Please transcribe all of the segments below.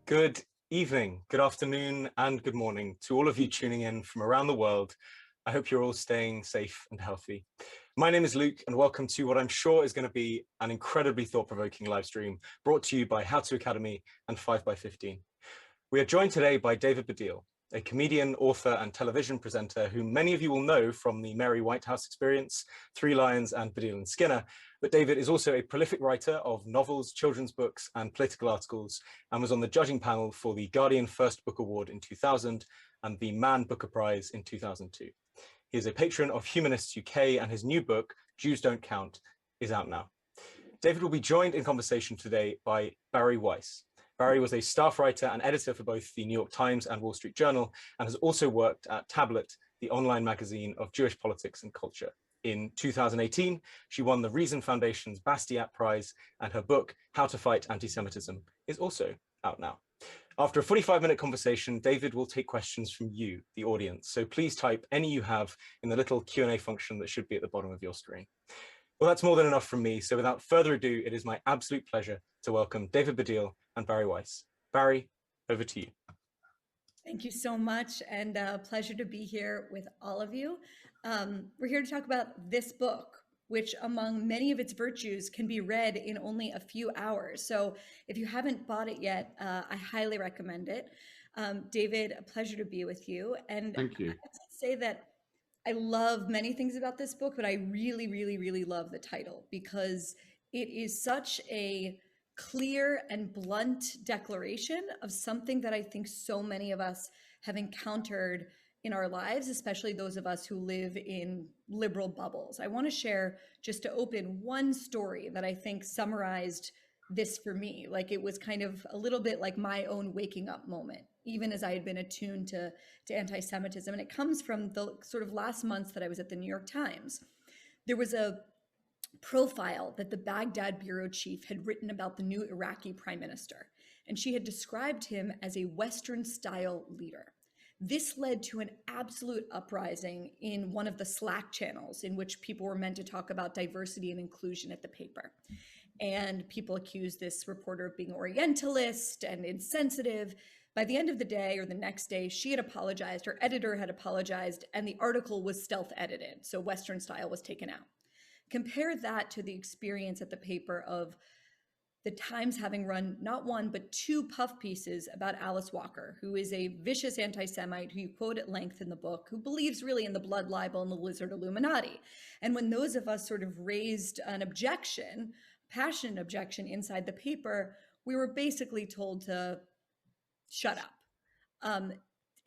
Good evening, good afternoon, and good morning to all of you tuning in from around the world. I hope you're all staying safe and healthy. My name is Luke, and welcome to what I'm sure is going to be an incredibly thought-provoking live stream brought to you by How To Academy and 5x15. We are joined today by David Baddiel, a comedian, author, and television presenter who many of you will know from the Mary Whitehouse Experience, Three Lions, and Baddiel and Skinner. But David is also a prolific writer of novels, children's books, and political articles, and was on the judging panel for the Guardian First Book Award in 2000 and the Man Booker Prize in 2002. He is a patron of Humanists UK, and his new book, Jews Don't Count, is out now. David will be joined in conversation today by Bari Weiss. Bari was a staff writer and editor for both the New York Times and Wall Street Journal, and has also worked at Tablet, the online magazine of Jewish politics and culture. In 2018, she won the Reason Foundation's Bastiat Prize, and her book, How to Fight Anti-Semitism, is also out now. After a 45-minute conversation, David will take questions from you, the audience, so please type any you have in the little Q&A function that should be at the bottom of your screen. Well, that's more than enough from me, so without further ado, it is my absolute pleasure to welcome David Baddiel and Bari Weiss. Bari, over to you. Thank you so much, and a pleasure to be here with all of you. We're here to talk about this book, which among many of its virtues can be read in only a few hours. So if you haven't bought it yet, I highly recommend it. David, a pleasure to be with you. And thank you. I have to say that I love many things about this book, but I really, really, really love the title because it is such a clear and blunt declaration of something that I think so many of us have encountered in our lives, especially those of us who live in liberal bubbles. I want to share, just to open, one story that I think summarized this for me. Like, it was kind of a little bit like my own waking up moment, even as I had been attuned to anti-Semitism. And it comes from the sort of last months that I was at the New York Times. There was a profile that the Baghdad bureau chief had written about the new Iraqi prime minister, and she had described him as a Western-style leader. This led to an absolute uprising in one of the Slack channels in which people were meant to talk about diversity and inclusion at the paper. And people accused this reporter of being Orientalist and insensitive. By the end of the day, or the next day, she had apologized, her editor had apologized, and the article was stealth-edited, so Western style was taken out. Compare that to the experience at the paper of the Times having run not one, but two puff pieces about Alice Walker, who is a vicious anti-Semite who you quote at length in the book, who believes really in the blood libel and the lizard Illuminati. And when those of us sort of raised an objection, passionate objection inside the paper, we were basically told to shut up.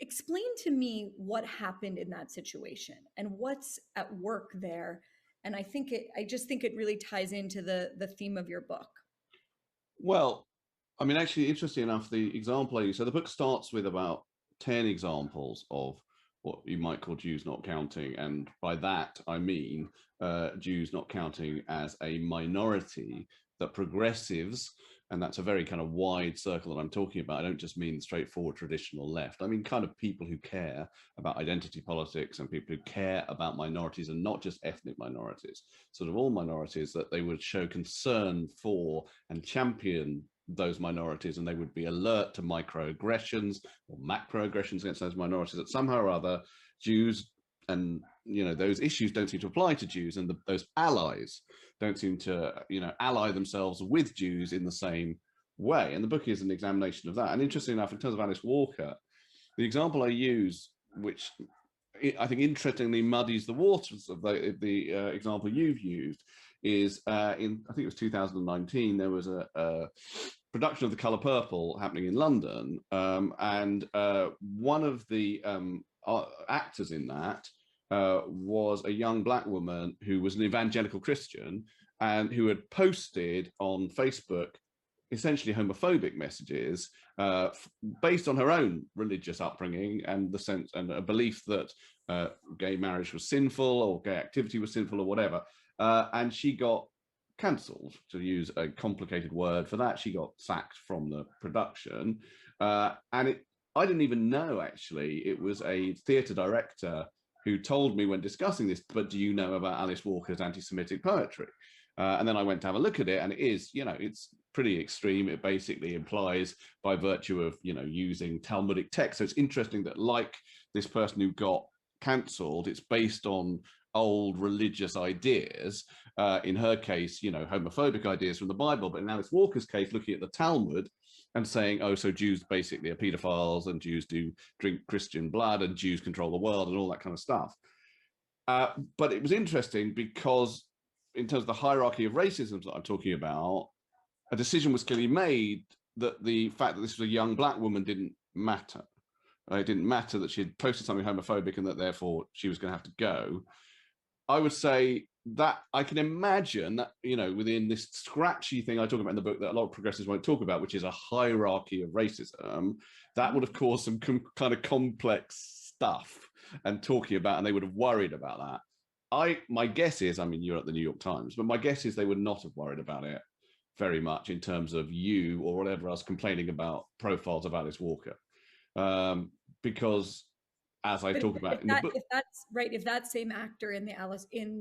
Explain to me what happened in that situation and what's at work there. And I just think it really ties into the theme of your book. Well, I mean, actually, interesting enough, the example I use, so the book starts with about 10 examples of what you might call Jews not counting. And by that, I mean Jews not counting as a minority that progressives, and that's a very kind of wide circle that I'm talking about. I don't just mean straightforward traditional left. I mean kind of people who care about identity politics and people who care about minorities, and not just ethnic minorities, sort of all minorities, that they would show concern for and champion those minorities, and they would be alert to microaggressions or macroaggressions against those minorities, that somehow or other Jews and those issues don't seem to apply to Jews, and those allies don't seem to ally themselves with Jews in the same way. And the book is an examination of that. And interestingly enough, in terms of Alice Walker, the example I use, which I think interestingly muddies the waters of the example you've used, is I think it was 2019, there was a production of The Colour Purple happening in London, and one of the actors in that was a young black woman who was an evangelical Christian and who had posted on Facebook essentially homophobic messages based on her own religious upbringing and the sense and a belief that gay marriage was sinful or gay activity was sinful or whatever. And she got cancelled, to use a complicated word for that. She got sacked from the production. I didn't even know, actually, it was a theatre director who told me when discussing this, but do you know about Alice Walker's anti-Semitic poetry? And then I went to have a look at it, and it is, it's pretty extreme. It basically implies by virtue of, using Talmudic text. So it's interesting that, like this person who got cancelled, it's based on old religious ideas. In her case, homophobic ideas from the Bible, but in Alice Walker's case, looking at the Talmud and saying, oh, so Jews basically are pedophiles, and Jews do drink Christian blood, and Jews control the world, and all that kind of stuff. But it was interesting because in terms of the hierarchy of racism that I'm talking about, a decision was clearly made that the fact that this was a young black woman didn't matter. It didn't matter that she had posted something homophobic and that therefore she was going to have to go. I would say that I can imagine that, within this scratchy thing I talk about in the book that a lot of progressives won't talk about, which is a hierarchy of racism, that would have caused some kind of complex stuff and talking about, and they would have worried about that. My guess is, you're at the New York Times, but my guess is they would not have worried about it very much in terms of you or whatever else complaining about profiles of Alice Walker. Because as I talk about in the book, if that's right, if that same actor in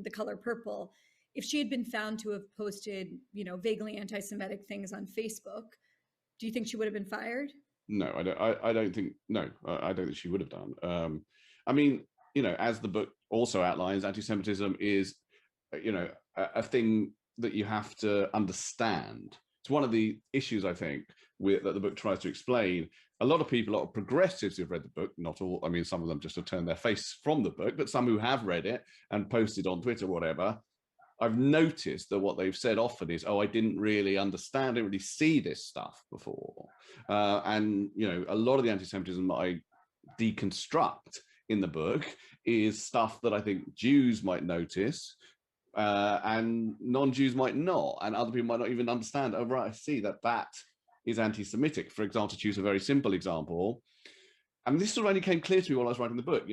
The Color Purple, if she had been found to have posted, vaguely anti-Semitic things on Facebook, do you think she would have been fired? No, I don't think. No, I don't think she would have done. As the book also outlines, anti-Semitism is, a thing that you have to understand. It's one of the issues, I think, that the book tries to explain. A lot of people, a lot of progressives who've read the book, not all, some of them just have turned their face from the book, but some who have read it and posted on Twitter, whatever, I've noticed that what they've said often is, oh, I didn't really understand, I didn't really see this stuff before. And a lot of the anti-Semitism that I deconstruct in the book is stuff that I think Jews might notice, and non-Jews might not, and other people might not even understand. Oh, right, I see that is anti-Semitic. For example, to choose a very simple example, and this sort of only came clear to me while I was writing the book.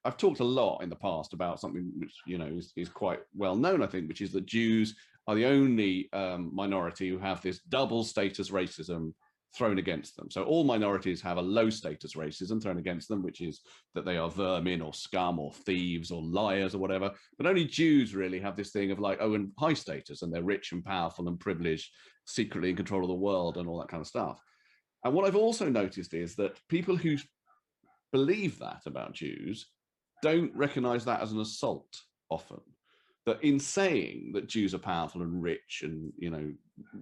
I've talked a lot in the past about something which is quite well known, I think, which is that Jews are the only minority who have this double status racism thrown against them. So all minorities have a low status racism thrown against them, which is that they are vermin or scum or thieves or liars or whatever. But only Jews really have this thing of like, oh, and high status, and they're rich and powerful and privileged, secretly in control of the world and all that kind of stuff. And what I've also noticed is that people who believe that about Jews don't recognize that as an assault often. That in saying that Jews are powerful and rich and,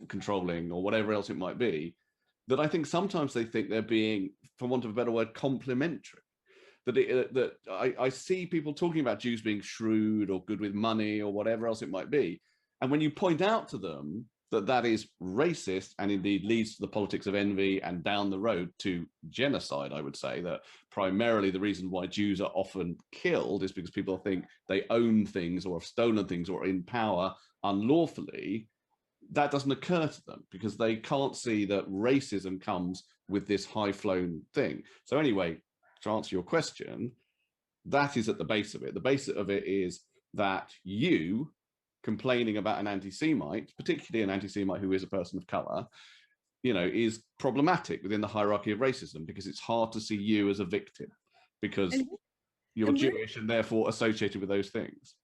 controlling or whatever else it might be, that I think sometimes they think they're being, for want of a better word, complimentary. That I see people talking about Jews being shrewd or good with money or whatever else it might be. And when you point out to them that is racist and indeed leads to the politics of envy and down the road to genocide, I would say that primarily the reason why Jews are often killed is because people think they own things or have stolen things or are in power unlawfully. That doesn't occur to them because they can't see that racism comes with this high-flown thing. So anyway, to answer your question, that is at the base of it. The base of it is that you complaining about an anti-Semite, particularly an anti-Semite who is a person of color, is problematic within the hierarchy of racism because it's hard to see you as a victim because you're Jewish and therefore associated with those things.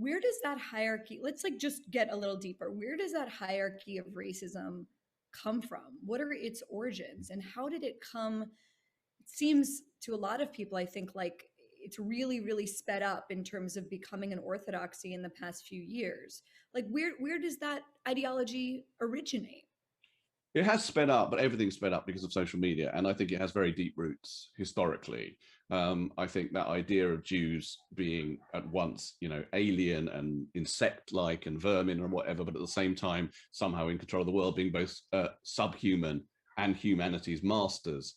Where does that hierarchy, let's just get a little deeper. Where does that hierarchy of racism come from? What are its origins and how did it come? It seems to a lot of people, I think, like it's really, really sped up in terms of becoming an orthodoxy in the past few years. Like where does that ideology originate? It has sped up, but everything's sped up because of social media. And I think it has very deep roots historically. I think that idea of Jews being at once, alien and insect-like and vermin or whatever, but at the same time, somehow in control of the world, being both subhuman and humanity's masters.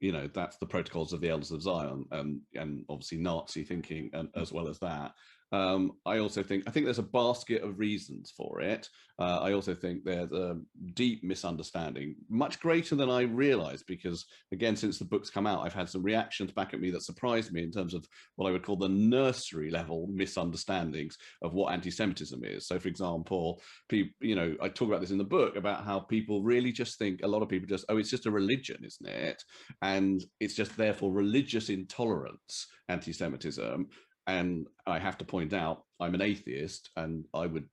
That's the protocols of the Elders of Zion, and obviously Nazi thinking, and as well as that. I think there's a basket of reasons for it. I also think there's a deep misunderstanding, much greater than I realized, because again, since the book's come out, I've had some reactions back at me that surprised me in terms of what I would call the nursery level misunderstandings of what anti-Semitism is. So for example, people, I talk about this in the book about how people really just think, a lot of people just, oh, it's just a religion, isn't it? And it's just therefore religious intolerance, anti-Semitism. And I have to point out, I'm an atheist and I would,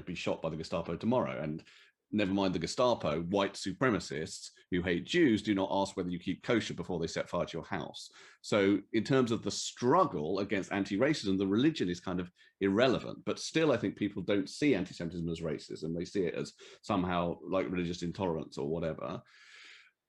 be shot by the Gestapo tomorrow. And never mind the Gestapo, white supremacists who hate Jews do not ask whether you keep kosher before they set fire to your house. So in terms of the struggle against anti-racism, the religion is kind of irrelevant. But still, I think people don't see anti-Semitism as racism. They see it as somehow like religious intolerance or whatever.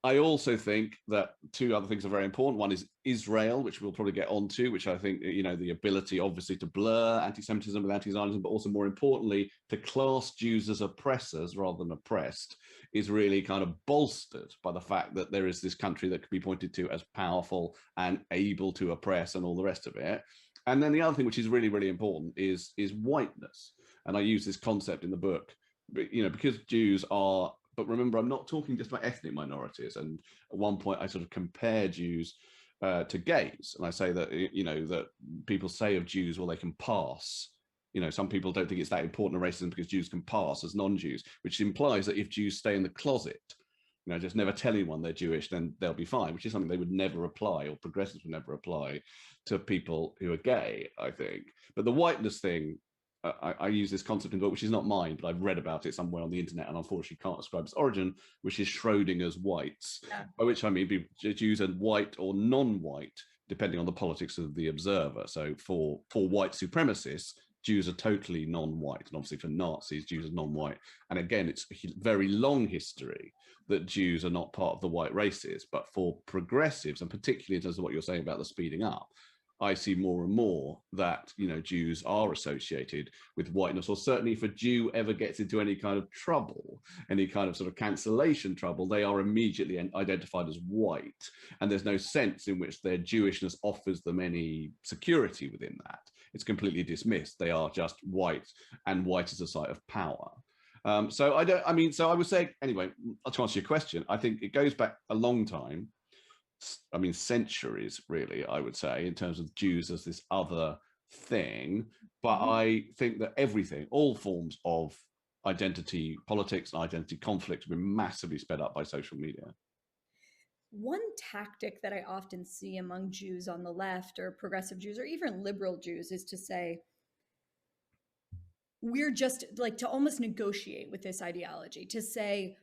I also think that two other things are very important. One is Israel, which we'll probably get onto, which I think, you know, the ability obviously to blur anti-Semitism with anti-Zionism, but also more importantly, to class Jews as oppressors rather than oppressed is really kind of bolstered by the fact that there is this country that could be pointed to as powerful and able to oppress and all the rest of it. And then the other thing, which is really, really important, is whiteness. And I use this concept in the book, you know, because Jews are, but remember, I'm not talking just about ethnic minorities. And at one point, I sort of compare Jews to gays. And I say that, you know, that people say of Jews, well, they can pass. You know, some people don't think it's that important in racism because Jews can pass as non-Jews, which implies that if Jews stay in the closet, you know, just never tell anyone they're Jewish, then they'll be fine, which is something they would never apply, or progressives would never apply to people who are gay, I think. But the whiteness thing, I use this concept in the book, which is not mine, but I've read about it somewhere on the internet and unfortunately can't ascribe its origin, which is Schrodinger's whites, by which I mean Jews are white or non-white, depending on the politics of the observer. So for white supremacists, Jews are totally non-white, and obviously for Nazis, Jews are non-white. And again, it's a very long history that Jews are not part of the white races, but for progressives, and particularly in terms of what you're saying about the speeding up, I see more and more that, you know, Jews are associated with whiteness, or certainly if a Jew ever gets into any kind of trouble, any kind of sort of cancellation trouble, they are immediately identified as white. And there's no sense in which their Jewishness offers them any security within that. It's completely dismissed. They are just white, and white is a site of power. So I would say, anyway, to answer your question, I think it goes back a long time. I mean, centuries, really, I would say, in terms of Jews as this other thing. But I think that everything, all forms of identity politics and identity conflict have been massively sped up by social media. One tactic that I often see among Jews on the left, or progressive Jews, or even liberal Jews, is to say, we're just like to almost negotiate with this ideology, to say,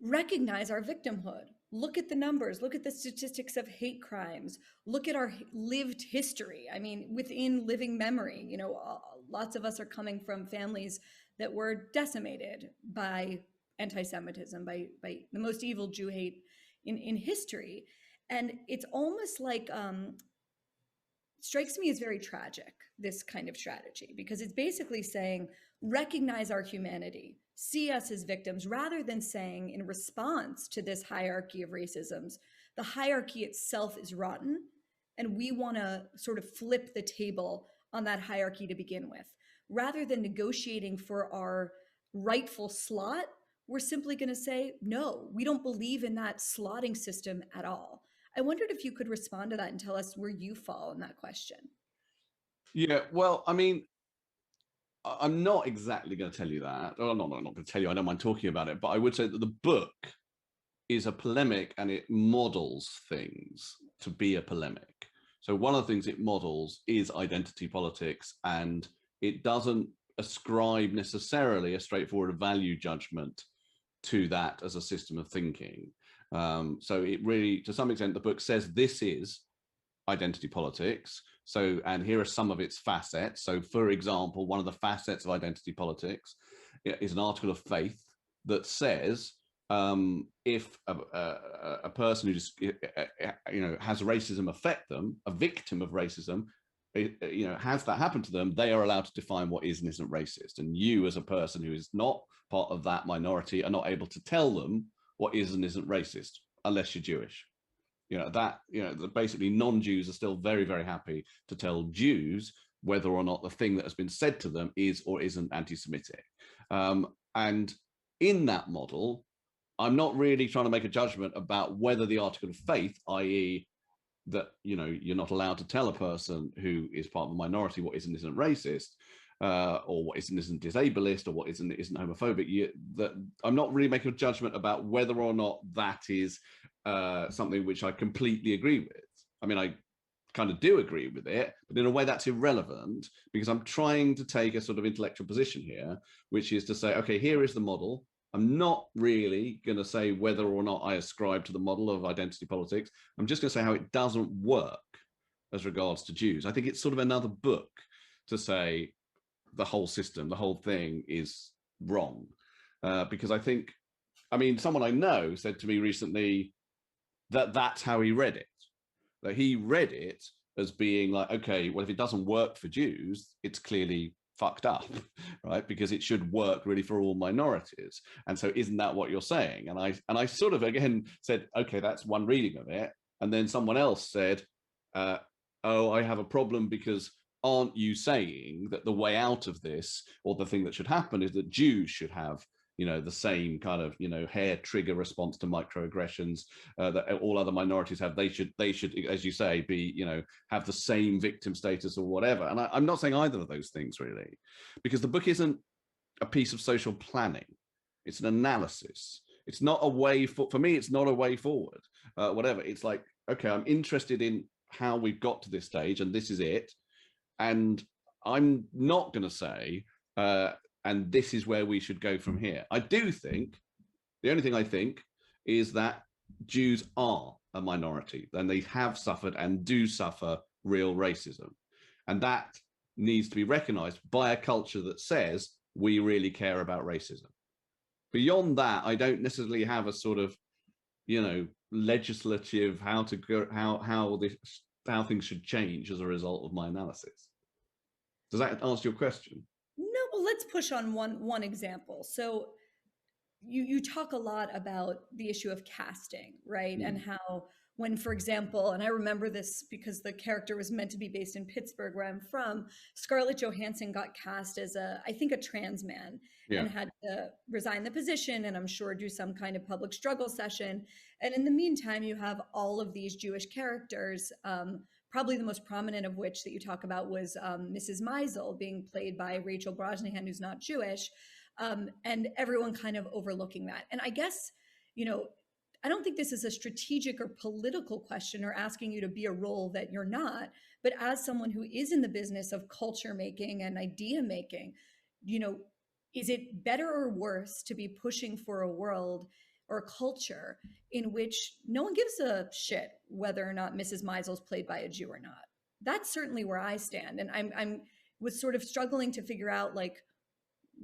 recognize our victimhood. Look at the numbers, look at the statistics of hate crimes, look at our lived history. I mean, within living memory, you know, lots of us are coming from families that were decimated by anti-Semitism, by the most evil Jew hate in history. And it's almost like, strikes me as very tragic, this kind of strategy, because it's basically saying, recognize our humanity, see us as victims, rather than saying, in response to this hierarchy of racisms, the hierarchy itself is rotten, and we want to sort of flip the table on that hierarchy to begin with. Rather than negotiating for our rightful slot, we're simply going to say, no, we don't believe in that slotting system at all. I wondered if you could respond to that and tell us where you fall in that question. Yeah, well, I mean, I'm not exactly going to tell you that. Oh, no, I'm not going to tell you. I don't mind talking about it. But I would say that the book is a polemic, and it models things to be a polemic. So one of the things it models is identity politics, and it doesn't ascribe necessarily a straightforward value judgment to that as a system of thinking. So it really, to some extent, the book says this is identity politics. So, and here are some of its facets. So, for example, one of the facets of identity politics is an article of faith that says if a person who just, has racism affect them, a victim of racism, has that happen to them, they are allowed to define what is and isn't racist. And you, as a person who is not part of that minority, are not able to tell them what is and isn't racist unless you're Jewish. Basically non-Jews are still very, very happy to tell Jews whether or not the thing that has been said to them is or isn't anti-Semitic. And in that model, I'm not really trying to make a judgment about whether the article of faith, i.e. that, you're not allowed to tell a person who is part of a minority what is and isn't racist, or what is and isn't disableist, or what is and isn't homophobic. I'm not really making a judgment about whether or not that is something which I completely agree with. I mean, I kind of do agree with it, but in a way that's irrelevant, because I'm trying to take a sort of intellectual position here, which is to say, okay, here is the model. I'm not really going to say whether or not I ascribe to the model of identity politics. I'm just going to say how it doesn't work as regards to Jews. I think it's sort of another book to say the whole system, the whole thing is wrong. Because I think, I mean, someone I know said to me recently that that's how he read it. That he read it as being like, okay, well, if it doesn't work for Jews, it's clearly fucked up, right? Because it should work really for all minorities. And so isn't that what you're saying? And I sort of again said, okay, that's one reading of it. And then someone else said, oh, I have a problem because aren't you saying that the way out of this, or the thing that should happen, is that Jews should have, you know, the same kind of, you know, hair trigger response to microaggressions that all other minorities have? They should, as you say, be, you know, have the same victim status or whatever. And I'm not saying either of those things really, because the book isn't a piece of social planning. It's an analysis. It's not a way for me. It's not a way forward. Whatever. It's like, okay, I'm interested in how we've got to this stage, and this is it. And I'm not going to say, and this is where we should go from here. I do think, the only thing I think is that Jews are a minority, and they have suffered and do suffer real racism. And that needs to be recognized by a culture that says we really care about racism. Beyond that, I don't necessarily have a sort of, you know, legislative how to go, how things should change as a result of my analysis. Does that answer your question? No, well, let's push on one example. So you talk a lot about the issue of casting, right? And how when, for example, and I remember this because the character was meant to be based in Pittsburgh, where I'm from, Scarlett Johansson got cast as I think a trans man, and had to resign the position, and I'm sure do some kind of public struggle session. And in the meantime, you have all of these Jewish characters, probably the most prominent of which that you talk about was Mrs. Maisel, being played by Rachel Brosnahan, who's not Jewish. And everyone kind of overlooking that. And I guess, you know, I don't think this is a strategic or political question or asking you to be a role that you're not, but as someone who is in the business of culture making and idea making, you know, is it better or worse to be pushing for a world or a culture in which no one gives a shit whether or not Mrs. Maisel's played by a Jew or not? That's certainly where I stand. And I'm was sort of struggling to figure out, like,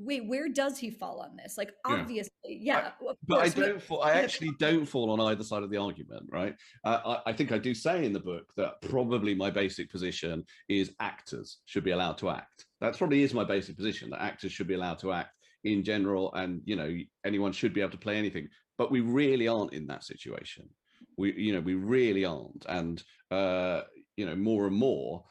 wait, where does he fall on this? Like, obviously, I actually don't fall on either side of the argument, right? I think I do say in the book that probably my basic position is actors should be allowed to act. That probably is my basic position, that actors should be allowed to act in general, and, you know, anyone should be able to play anything. But we really aren't in that situation. We really aren't. And, you know, more and more,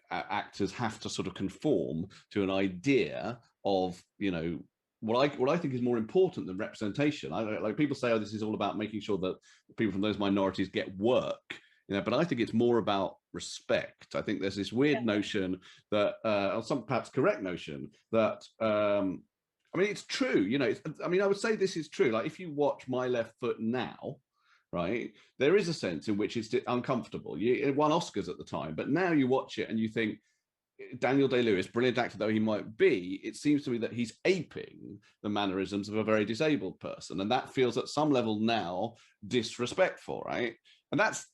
actors have to sort of conform to an idea of, you know, what I think is more important than representation. Like people say, oh, this is all about making sure that people from those minorities get work, you know, but I think it's more about respect. I think there's this weird notion that, or some perhaps correct notion that, I mean, it's true, you know, I mean, I would say this is true. Like if you watch My Left Foot now, right, there is a sense in which it's uncomfortable. It won Oscars at the time, but now you watch it and you think, Daniel Day-Lewis, brilliant actor though he might be, it seems to me that he's aping the mannerisms of a very disabled person, and that feels at some level now disrespectful, right? And that's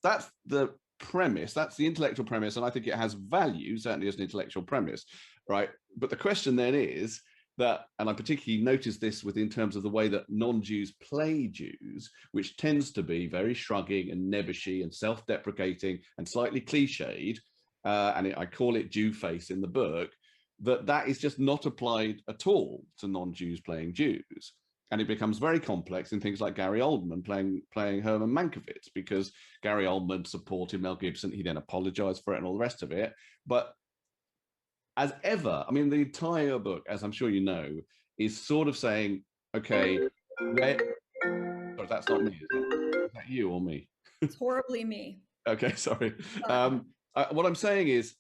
the premise, that's the intellectual premise, and I think it has value, certainly as an intellectual premise, right? But the question then is that, and I particularly noticed this in terms of the way that non-Jews play Jews, which tends to be very shrugging and nebbishy and self-deprecating and slightly cliched, and I call it Jew face in the book, that is just not applied at all to non-Jews playing Jews. And it becomes very complex in things like Gary Oldman playing Herman Mankiewicz, because Gary Oldman supported Mel Gibson, he then apologized for it and all the rest of it. But as ever, I mean, the entire book, as I'm sure you know, is sort of saying, okay, sorry, that's not me, is it? Is that you or me? It's horribly me. Okay, sorry. What I'm saying is,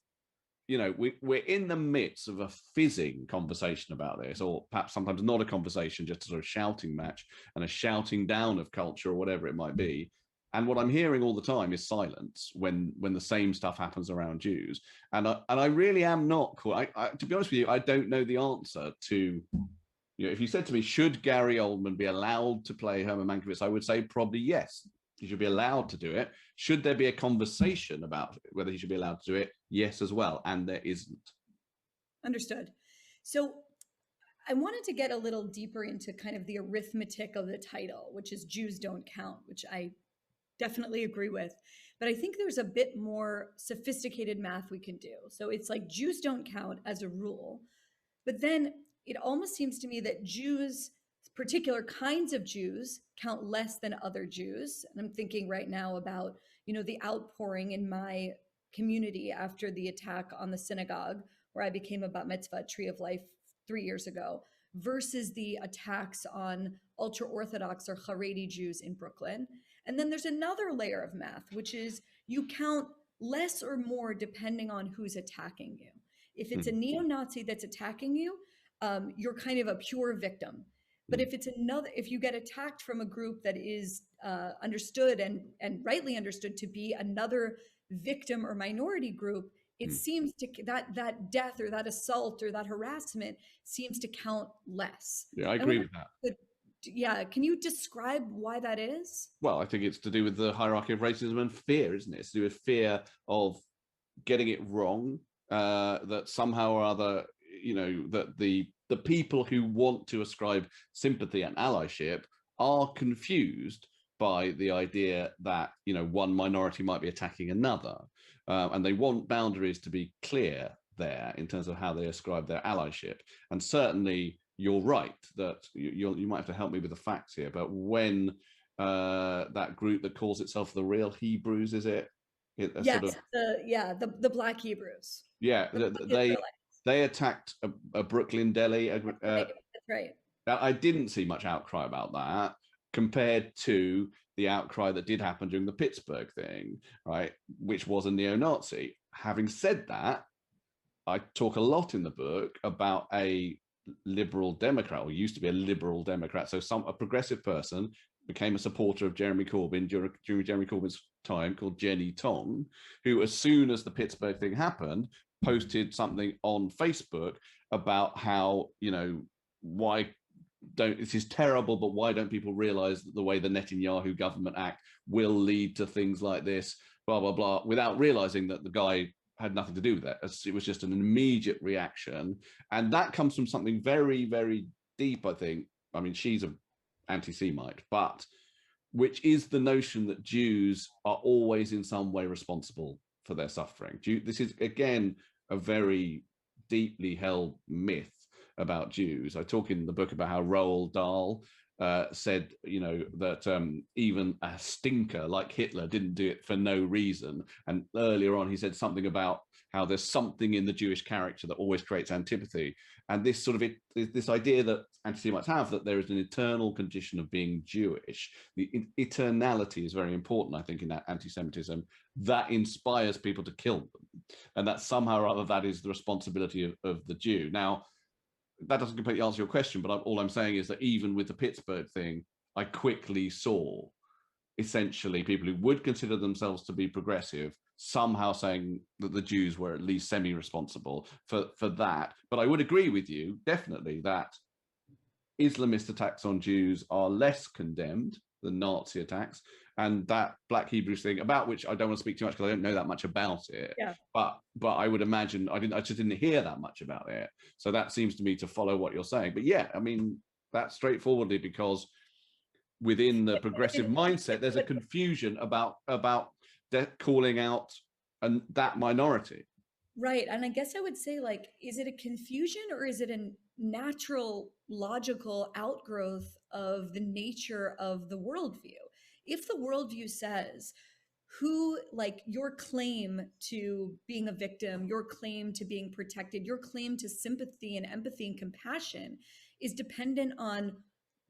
you know, we're in the midst of a fizzing conversation about this, or perhaps sometimes not a conversation, just a sort of shouting match and a shouting down of culture or whatever it might be. And what I'm hearing all the time is silence when the same stuff happens around Jews. And I really am not cool. To be honest with you, I don't know the answer to You know, if you said to me, should Gary Oldman be allowed to play Herman Mankiewicz, I would say probably yes. He should be allowed to do it. Should there be a conversation about whether he should be allowed to do it? Yes, as well. And there isn't. Understood. So I wanted to get a little deeper into kind of the arithmetic of the title, which is Jews Don't Count, which I definitely agree with. But I think there's a bit more sophisticated math we can do. So it's like Jews don't count as a rule, but then it almost seems to me that Jews, particular kinds of Jews, count less than other Jews. And I'm thinking right now about, the outpouring in my community after the attack on the synagogue, where I became a bat mitzvah Tree of Life 3 years ago, versus the attacks on ultra Orthodox or Haredi Jews in Brooklyn. And then there's another layer of math, which is you count less or more depending on who's attacking you. If it's a neo-Nazi that's attacking you, you're kind of a pure victim. But if you get attacked from a group that is understood and rightly understood to be another victim or minority group, it seems to that death or that assault or that harassment seems to count less. Yeah, I agree with that. Yeah, can you describe why that is? Well, I think it's to do with the hierarchy of racism and fear, isn't it? It's to do with fear of getting it wrong, that somehow or other, that the people who want to ascribe sympathy and allyship are confused by the idea that, one minority might be attacking another. And they want boundaries to be clear there in terms of how they ascribe their allyship. And certainly you're right that you might have to help me with the facts here, but when that group that calls itself the Real Hebrews, is it? Yes, sort of, the Black Hebrews. Yeah, they attacked a Brooklyn deli. That's right. I didn't see much outcry about that compared to the outcry that did happen during the Pittsburgh thing, right, which was a neo-Nazi. Having said that, I talk a lot in the book about a liberal Democrat, or used to be a liberal Democrat, so a progressive person became a supporter of Jeremy Corbyn during Jeremy Corbyn's time, called Jenny Tong, who, as soon as the Pittsburgh thing happened, posted something on Facebook about how, this is terrible, but why don't people realize that the way the Netanyahu government act will lead to things like this, blah, blah, blah, without realizing that the guy had nothing to do with that. It was just an immediate reaction. And that comes from something very, very deep, I think. I mean, she's an anti-Semite, but which is the notion that Jews are always in some way responsible for their suffering. This is, again, a very deeply held myth about Jews. I talk in the book about how Roald Dahl said, that even a stinker like Hitler didn't do it for no reason. And earlier on, he said something about how there's something in the Jewish character that always creates antipathy. And this sort of this idea that anti-Semites have, that there is an eternal condition of being Jewish. The eternality is very important, I think, in that anti-Semitism. That inspires people to kill them. And that somehow or other, that is the responsibility of the Jew. Now, that doesn't completely answer your question, but all I'm saying is that even with the Pittsburgh thing, I quickly saw essentially people who would consider themselves to be progressive somehow saying that the Jews were at least semi-responsible for that. But I would agree with you, definitely, that Islamist attacks on Jews are less condemned than Nazi attacks. And that Black Hebrews thing, about which I don't want to speak too much because I don't know that much about it. Yeah. But I would imagine I just didn't hear that much about it. So that seems to me to follow what you're saying. But yeah, I mean, that's straightforwardly because within the progressive mindset, there's a confusion about calling out that minority. Right. And I guess I would say, like, is it a confusion or is it a natural, logical outgrowth of the nature of the worldview? If the worldview says your claim to being a victim, your claim to being protected, your claim to sympathy and empathy and compassion is dependent on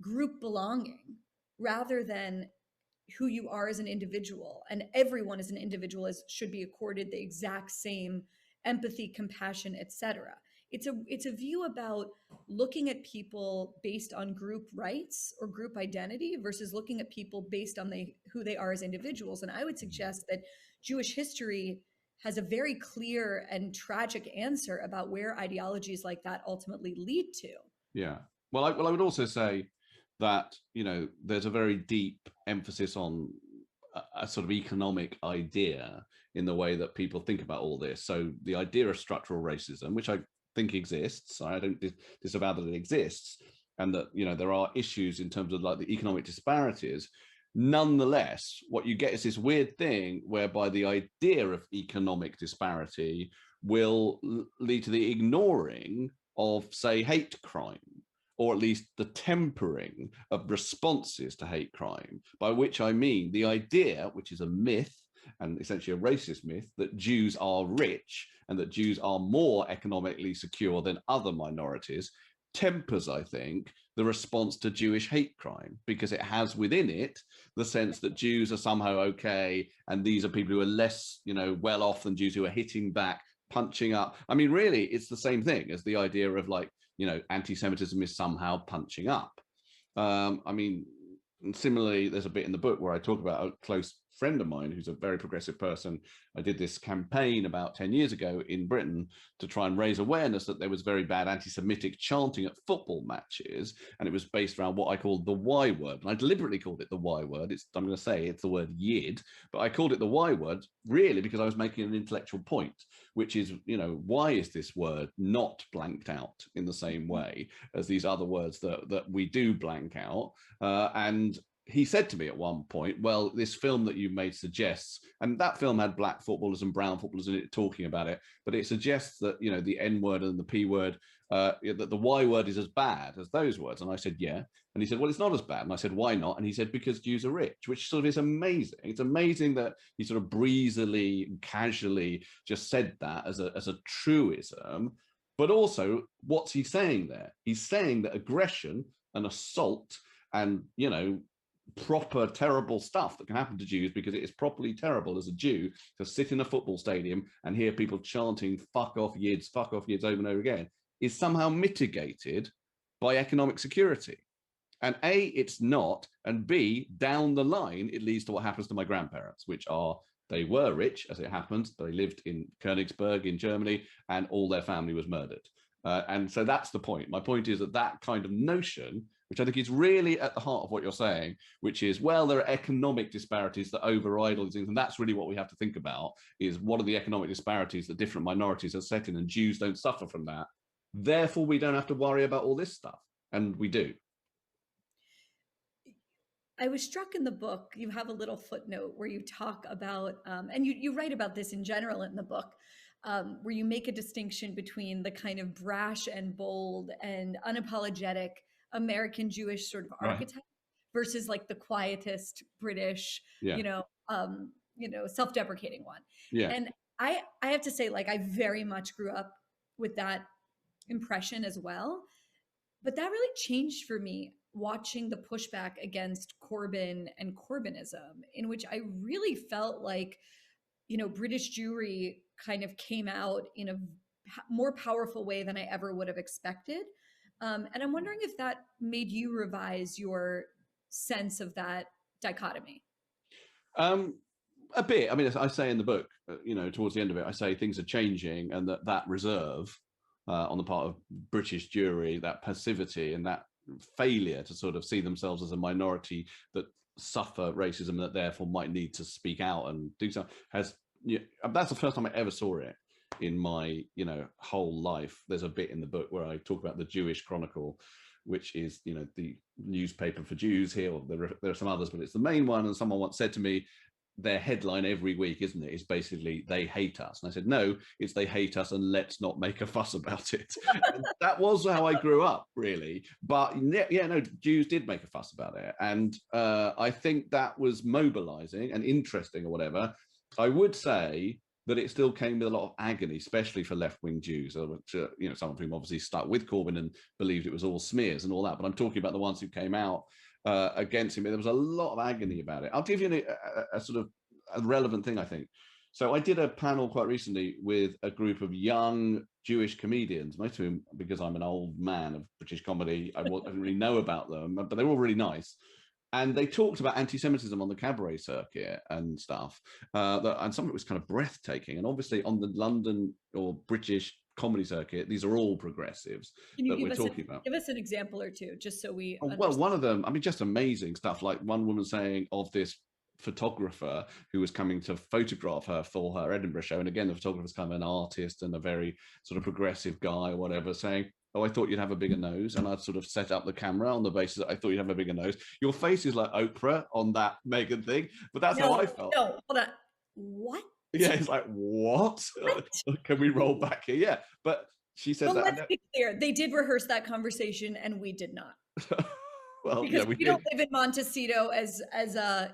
group belonging rather than who you are as an individual, and everyone as an individual should be accorded the exact same empathy, compassion, etc. It's a view about looking at people based on group rights or group identity versus looking at people based on who they are as individuals. And I would suggest that Jewish history has a very clear and tragic answer about where ideologies like that ultimately lead to. Yeah. Well, I would also say that, you know, there's a very deep emphasis on a sort of economic idea in the way that people think about all this. So the idea of structural racism, which I think exists, I don't disavow that it exists, and that, you know, there are issues in terms of like the economic disparities. Nonetheless, what you get is this weird thing whereby the idea of economic disparity will lead to the ignoring of, say, hate crime, or at least the tempering of responses to hate crime, by which I mean the idea, which is a myth and essentially a racist myth, that Jews are rich and that Jews are more economically secure than other minorities, tempers, I think, the response to Jewish hate crime, because it has within it the sense that Jews are somehow okay, and these are people who are less, you know, well off than Jews, who are hitting back, punching up. I mean, really, it's the same thing as the idea of, like, you know, anti-Semitism is somehow punching up. I mean, similarly, there's a bit in the book where I talk about a close friend of mine who's a very progressive person. I did this campaign about 10 years ago in Britain to try and raise awareness that there was very bad anti-Semitic chanting at football matches, and it was based around what I called the Y word. And I deliberately called it the Y word. I'm going to say it's the word yid, but I called it the Y word really because I was making an intellectual point, which is, you know, why is this word not blanked out in the same way as these other words that we do blank out? And he said to me at one point, well, this film that you made suggests, and that film had black footballers and brown footballers in it talking about it, but it suggests that, you know, the N word and the P word, that the Y word is as bad as those words. And I said, yeah. And he said, well, it's not as bad. And I said, why not? And he said, because Jews are rich, which sort of is amazing. It's amazing that he sort of breezily and casually just said that as a truism. But also, what's he saying there? He's saying that aggression and assault and, you know, proper terrible stuff that can happen to Jews, because it is properly terrible as a Jew to sit in a football stadium and hear people chanting fuck off yids over and over again, is somehow mitigated by economic security. And A, it's not, and B, down the line, it leads to what happens to my grandparents, which are, they were rich, as it happens. They lived in Königsberg in Germany, and all their family was murdered. And so that's the point. My point is that that kind of notion, which I think is really at the heart of what you're saying, which is, well, there are economic disparities that override all these things. And that's really what we have to think about, is what are the economic disparities that different minorities are set in, and Jews don't suffer from that. Therefore, we don't have to worry about all this stuff. And we do. I was struck in the book, you have a little footnote where you talk about, and you write about this in general in the book, where you make a distinction between the kind of brash and bold and unapologetic American Jewish sort of archetype versus like the quietist British, you know, self-deprecating one. Yeah. And I have to say, like, I very much grew up with that impression as well. But that really changed for me watching the pushback against Corbyn and Corbynism, in which I really felt like, you know, British Jewry kind of came out in a more powerful way than I ever would have expected. And I'm wondering if that made you revise your sense of that dichotomy. A bit. I mean, as I say in the book, you know, towards the end of it, I say things are changing, and that reserve on the part of British Jewry, that passivity and that failure to sort of see themselves as a minority that suffer racism, that therefore might need to speak out and do something, has, you know, that's the first time I ever saw it in my, you know, whole life. There's a bit in the book where I talk about the Jewish Chronicle, which is, you know, the newspaper for Jews here. Or there are some others, but it's the main one. And someone once said to me, their headline every week, isn't it, is basically "they hate us." And I said, no, it's "they hate us and let's not make a fuss about it." That was how I grew up, really. But yeah, no, Jews did make a fuss about it, and I think that was mobilizing and interesting or whatever. I would say that it still came with a lot of agony, especially for left-wing Jews, which, you know, some of whom obviously stuck with Corbyn and believed it was all smears and all that. But I'm talking about the ones who came out against him. There was a lot of agony about it. I'll give you a sort of a relevant thing, I think. So I did a panel quite recently with a group of young Jewish comedians, most of whom, because I'm an old man of British comedy, I didn't really know about them, but they were all really nice. And they talked about anti-Semitism on the cabaret circuit and stuff. And some of it was kind of breathtaking. And obviously on the London or British comedy circuit, these are all progressives that we're talking about. Give us an example or two, just so we Well, understand. one of them, I mean, just amazing stuff. Like one woman saying of this photographer who was coming to photograph her for her Edinburgh show. And again, the photographer's kind of an artist and a very sort of progressive guy or whatever, saying, oh, I thought you'd have a bigger nose. And I'd sort of set up the camera on the basis that I thought you'd have a bigger nose. Your face is like Oprah on that Meghan thing, but that's how I felt. No, hold on. What? Yeah, it's like, what? Can we roll back here? Yeah, but she said that. Let's be clear. They did rehearse that conversation and we did not. Well, because yeah, we don't live in Montecito as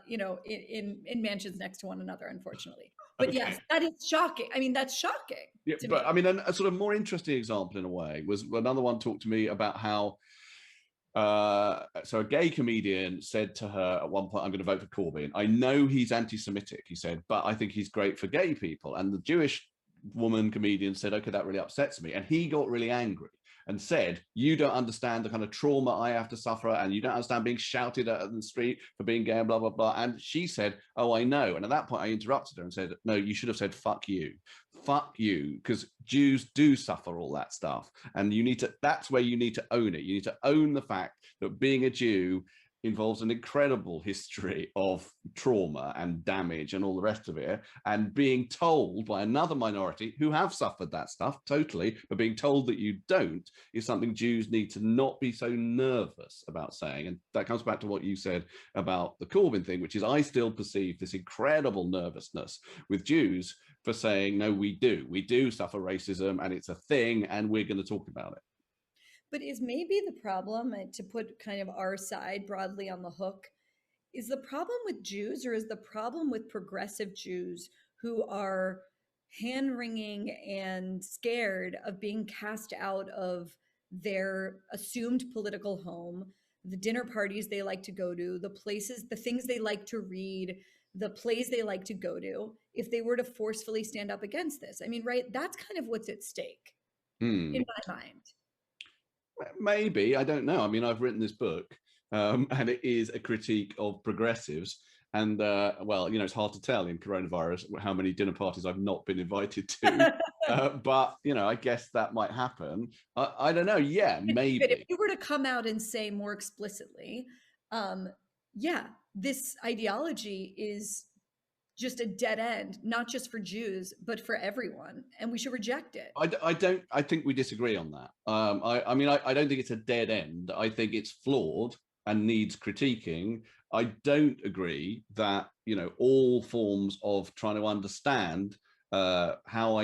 you know, in mansions next to one another, unfortunately. But okay. Yes, that is shocking. I mean, that's shocking. Yeah, but I mean, a sort of more interesting example in a way was another one talked to me about how so a gay comedian said to her at one point, I'm going to vote for Corbyn. I know he's anti-Semitic, he said, but I think he's great for gay people. And the Jewish woman comedian said, okay, that really upsets me. And he got really angry and said, you don't understand the kind of trauma I have to suffer, and you don't understand being shouted at in the street for being gay and blah, blah, blah. And she said, oh, I know. And at that point, I interrupted her and said, no, you should have said, fuck you, because Jews do suffer all that stuff. And you need to, that's where you need to own it. You need to own the fact that being a Jew involves an incredible history of trauma and damage and all the rest of it, and being told by another minority who have suffered that stuff totally, but being told that you don't is something Jews need to not be so nervous about saying. And that comes back to what you said about the Corbyn thing, which is I still perceive this incredible nervousness with Jews for saying, no, we do suffer racism and it's a thing and we're going to talk about it. But is maybe the problem, to put kind of our side broadly on the hook, is the problem with Jews, or is the problem with progressive Jews who are hand-wringing and scared of being cast out of their assumed political home, the dinner parties they like to go to, the things they like to read, the plays they like to go to, if they were to forcefully stand up against this? I mean, right, that's kind of what's at stake in my mind. Maybe, I don't know. I mean, I've written this book and it is a critique of progressives. And well, you know, it's hard to tell in coronavirus how many dinner parties I've not been invited to. But, you know, I guess that might happen. I don't know. Yeah, maybe. But if you were to come out and say more explicitly, yeah, this ideology is just a dead end, not just for Jews, but for everyone. And we should reject it. I think we disagree on that. I mean, I don't think it's a dead end. I think it's flawed and needs critiquing. I don't agree that, you know, all forms of trying to understand how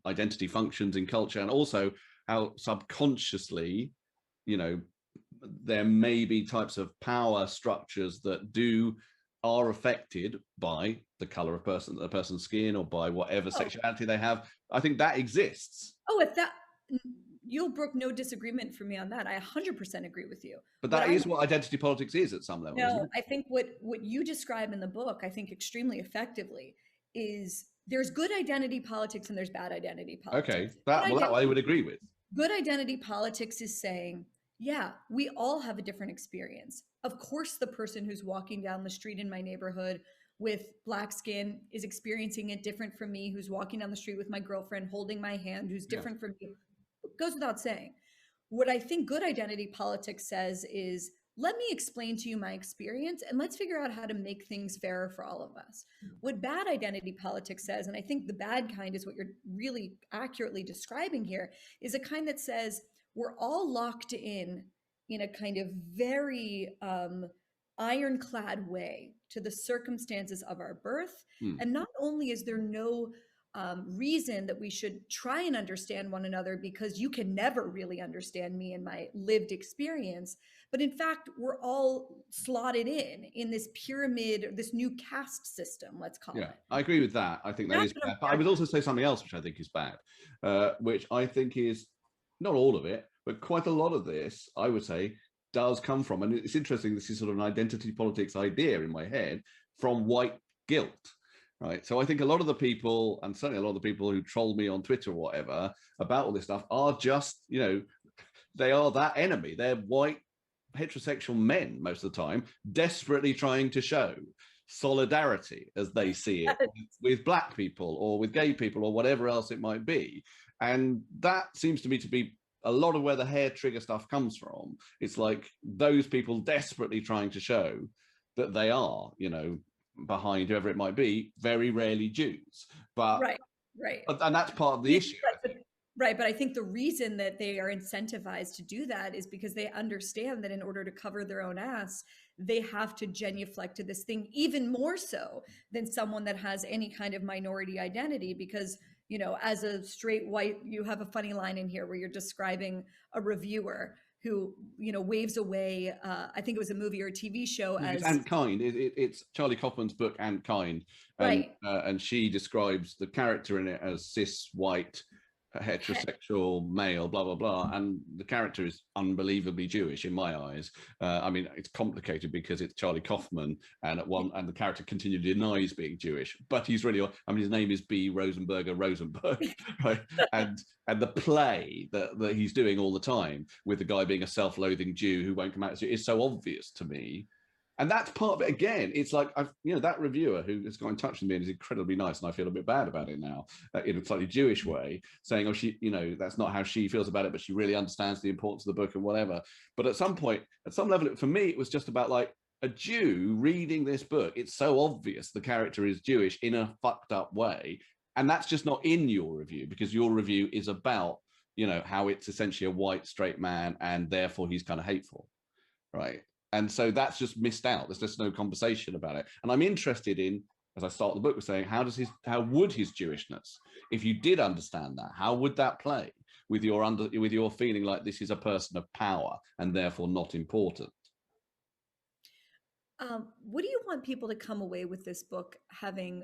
identity functions in culture, and also how subconsciously, you know, there may be types of power structures that are affected by the color of a person's skin or by whatever sexuality they have. I think that exists. Oh, if that, you'll brook no disagreement from me on that. I 100% agree with you. But that is what identity politics is at some level. No, I think what you describe in the book, I think extremely effectively, is there's good identity politics and there's bad identity politics. Okay, that I would agree with. Good identity politics is saying, yeah, we all have a different experience. Of course, the person who's walking down the street in my neighborhood with black skin is experiencing it different from me, who's walking down the street with my girlfriend holding my hand, who's different from me. It goes without saying. What I think good identity politics says is, let me explain to you my experience and let's figure out how to make things fairer for all of us. What bad identity politics says, and I think the bad kind is what you're really accurately describing here, is a kind that says, we're all locked in a kind of very ironclad way to the circumstances of our birth. And not only is there no reason that we should try and understand one another, because you can never really understand me and my lived experience, but in fact, we're all slotted in this pyramid, this new caste system, let's call it. I agree with that. I think that is bad. But I would also say something else, which I think is bad, which I think is not all of it, but quite a lot of this, I would say, does come from, and it's interesting, this is sort of an identity politics idea in my head, from white guilt, right? So I think a lot of the people, and certainly a lot of the people who troll me on Twitter or whatever about all this stuff, are just, you know, they are that enemy. They're white heterosexual men most of the time, desperately trying to show solidarity as they see it with black people or with gay people or whatever else it might be. And that seems to me to be a lot of where the hair trigger stuff comes from. It's like those people desperately trying to show that they are, you know, behind whoever it might be, very rarely Jews. But right. And that's part of the issue. Right, but I think the reason that they are incentivized to do that is because they understand that in order to cover their own ass, they have to genuflect to this thing even more so than someone that has any kind of minority identity. Because, you know, as a straight white, you have a funny line in here where you're describing a reviewer who, you know, waves away, I think it was a movie or a TV show as... And Kind. It's Charlie Kaufman's book, And Kind. And, right. And she describes the character in it as cis, white, heterosexual male, blah blah blah, and the character is unbelievably Jewish in my eyes. I mean, it's complicated because it's Charlie Kaufman, and and the character continually denies being Jewish, but he's really, I mean, his name is B. Rosenberg, right? And the play that he's doing all the time with the guy being a self-loathing Jew who won't come out is so obvious to me. And that's part of it. Again, it's like, you know, that reviewer who has got in touch with me and is incredibly nice, and I feel a bit bad about it now, in a slightly Jewish way, saying, oh, she, you know, that's not how she feels about it, but she really understands the importance of the book and whatever. But at some point, at some level, for me, it was just about like a Jew reading this book. It's so obvious the character is Jewish in a fucked up way. And that's just not in your review, because your review is about, you know, how it's essentially a white straight man and therefore he's kind of hateful, right? And so that's just missed out. There's just no conversation about it. And I'm interested in, as I start the book with saying, how would his Jewishness, if you did understand that, how would that play with your feeling like this is a person of power and therefore not important? What do you want people to come away with this book having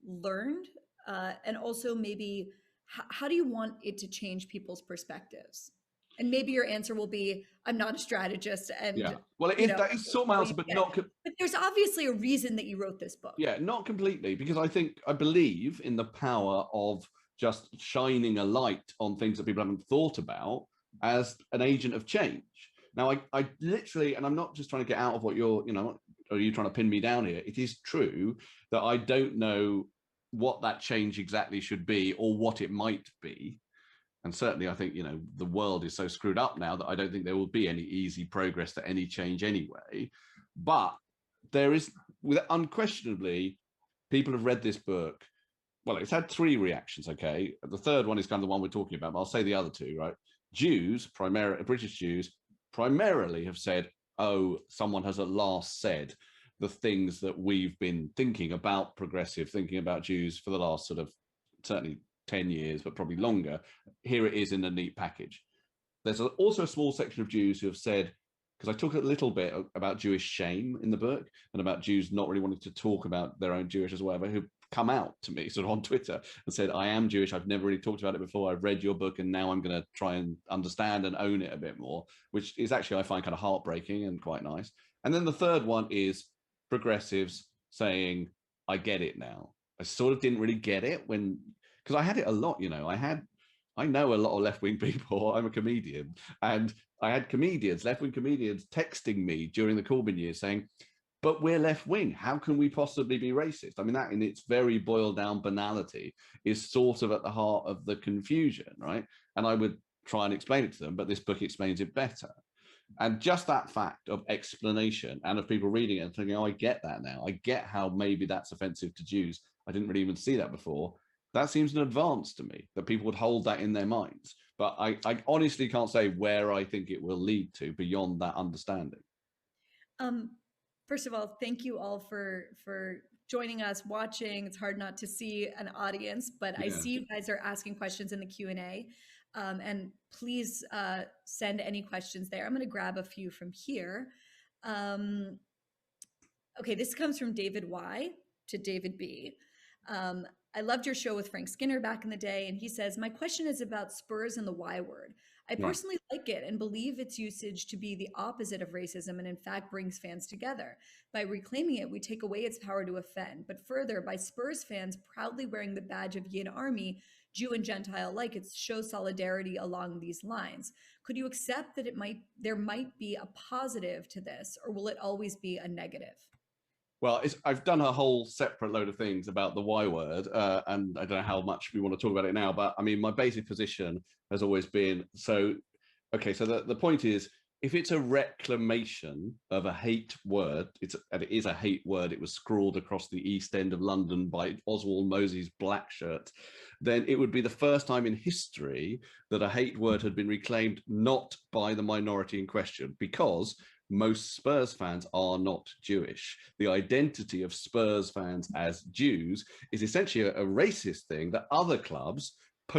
learned? And also maybe, how do you want it to change people's perspectives? And maybe your answer will be, I'm not a strategist. And yeah, well, that is sort of my answer, but not. But there's obviously a reason that you wrote this book. Yeah, not completely, because I believe in the power of just shining a light on things that people haven't thought about as an agent of change. Now, I literally, and I'm not just trying to get out of what you're, you know, are you trying to pin me down here? It is true that I don't know what that change exactly should be or what it might be. And certainly, I think, you know, the world is so screwed up now that I don't think there will be any easy progress to any change anyway. But there is, unquestionably, people have read this book. Well, it's had 3 reactions, okay? The third one is kind of the one we're talking about, but I'll say the other 2, right? Jews, British Jews, primarily have said, oh, someone has at last said the things that we've been thinking about thinking about Jews for the last sort of, certainly 10 years, but probably longer. Here it is in a neat package. There's also a small section of Jews who have said, because I talk a little bit about Jewish shame in the book and about Jews not really wanting to talk about their own Jewish as whatever, who come out to me sort of on Twitter and said, I am Jewish. I've never really talked about it before. I've read your book and now I'm going to try and understand and own it a bit more, which is actually, I find kind of heartbreaking and quite nice. And then the third one is progressives saying, I get it now. I sort of didn't really get it because I had it a lot, you know, I know a lot of left-wing people. I'm a comedian, and I had left-wing comedians texting me during the Corbyn years saying, but we're left-wing. How can we possibly be racist? I mean, that in its very boiled down banality is sort of at the heart of the confusion, right? And I would try and explain it to them, but this book explains it better. And just that fact of explanation and of people reading it and thinking, oh, I get that now. I get how maybe that's offensive to Jews. I didn't really even see that before. That seems an advance to me, that people would hold that in their minds. But I honestly can't say where I think it will lead to beyond that understanding. First of all, thank you all for joining us, watching. It's hard not to see an audience, but yeah. I see you guys are asking questions in the Q&A. And please send any questions there. I'm going to grab a few from here. Okay, this comes from David Y to David B. I loved your show with Frank Skinner back in the day, and he says, my question is about Spurs and the Y word. I personally like it and believe its usage to be the opposite of racism and in fact brings fans together. By reclaiming it, we take away its power to offend. But further, by Spurs fans proudly wearing the badge of Yin Army, Jew and Gentile alike, it shows solidarity along these lines. Could you accept that there might be a positive to this, or will it always be a negative? Well, I've done a whole separate load of things about the Y word, and I don't know how much we want to talk about it now, but I mean, my basic position has always been, so, okay, so the point is, if it's a reclamation of a hate word, and it is a hate word, it was scrawled across the East End of London by Oswald Mosley's black shirt, then it would be the first time in history that a hate word had been reclaimed not by the minority in question, because most Spurs fans are not Jewish. The identity of Spurs fans as Jews is essentially a racist thing that other clubs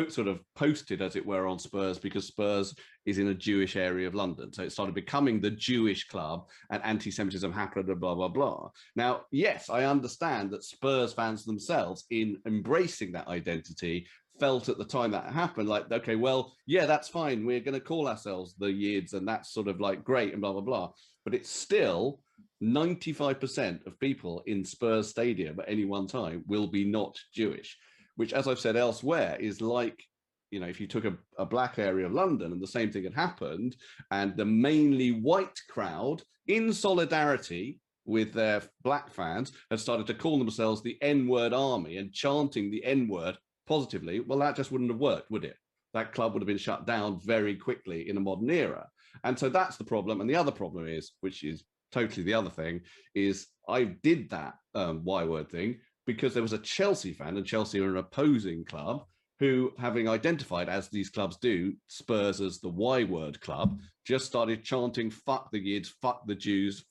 sort of posted, as it were, on Spurs, because Spurs is in a Jewish area of London. So it started becoming the Jewish club, and anti-Semitism happened, and blah, blah, blah. Now, yes, I understand that Spurs fans themselves, in embracing that identity, felt at the time that happened like, okay, well, yeah, that's fine. We're going to call ourselves the Yids, and that's sort of like great and blah, blah, blah. But it's still 95% of people in Spurs Stadium at any one time will be not Jewish, which, as I've said elsewhere, is like, you know, if you took a black area of London and the same thing had happened, and the mainly white crowd, in solidarity with their black fans, had started to call themselves the N-word army and chanting the N-word positively, well, that just wouldn't have worked, would it? That club would have been shut down very quickly in a modern era. And so that's the problem. And the other problem is, which is totally the other thing, is I did that Y-word thing because there was a Chelsea fan, and Chelsea are an opposing club, who, having identified, as these clubs do, Spurs as the Y-word club, just started chanting, fuck the Yids, fuck the Jews,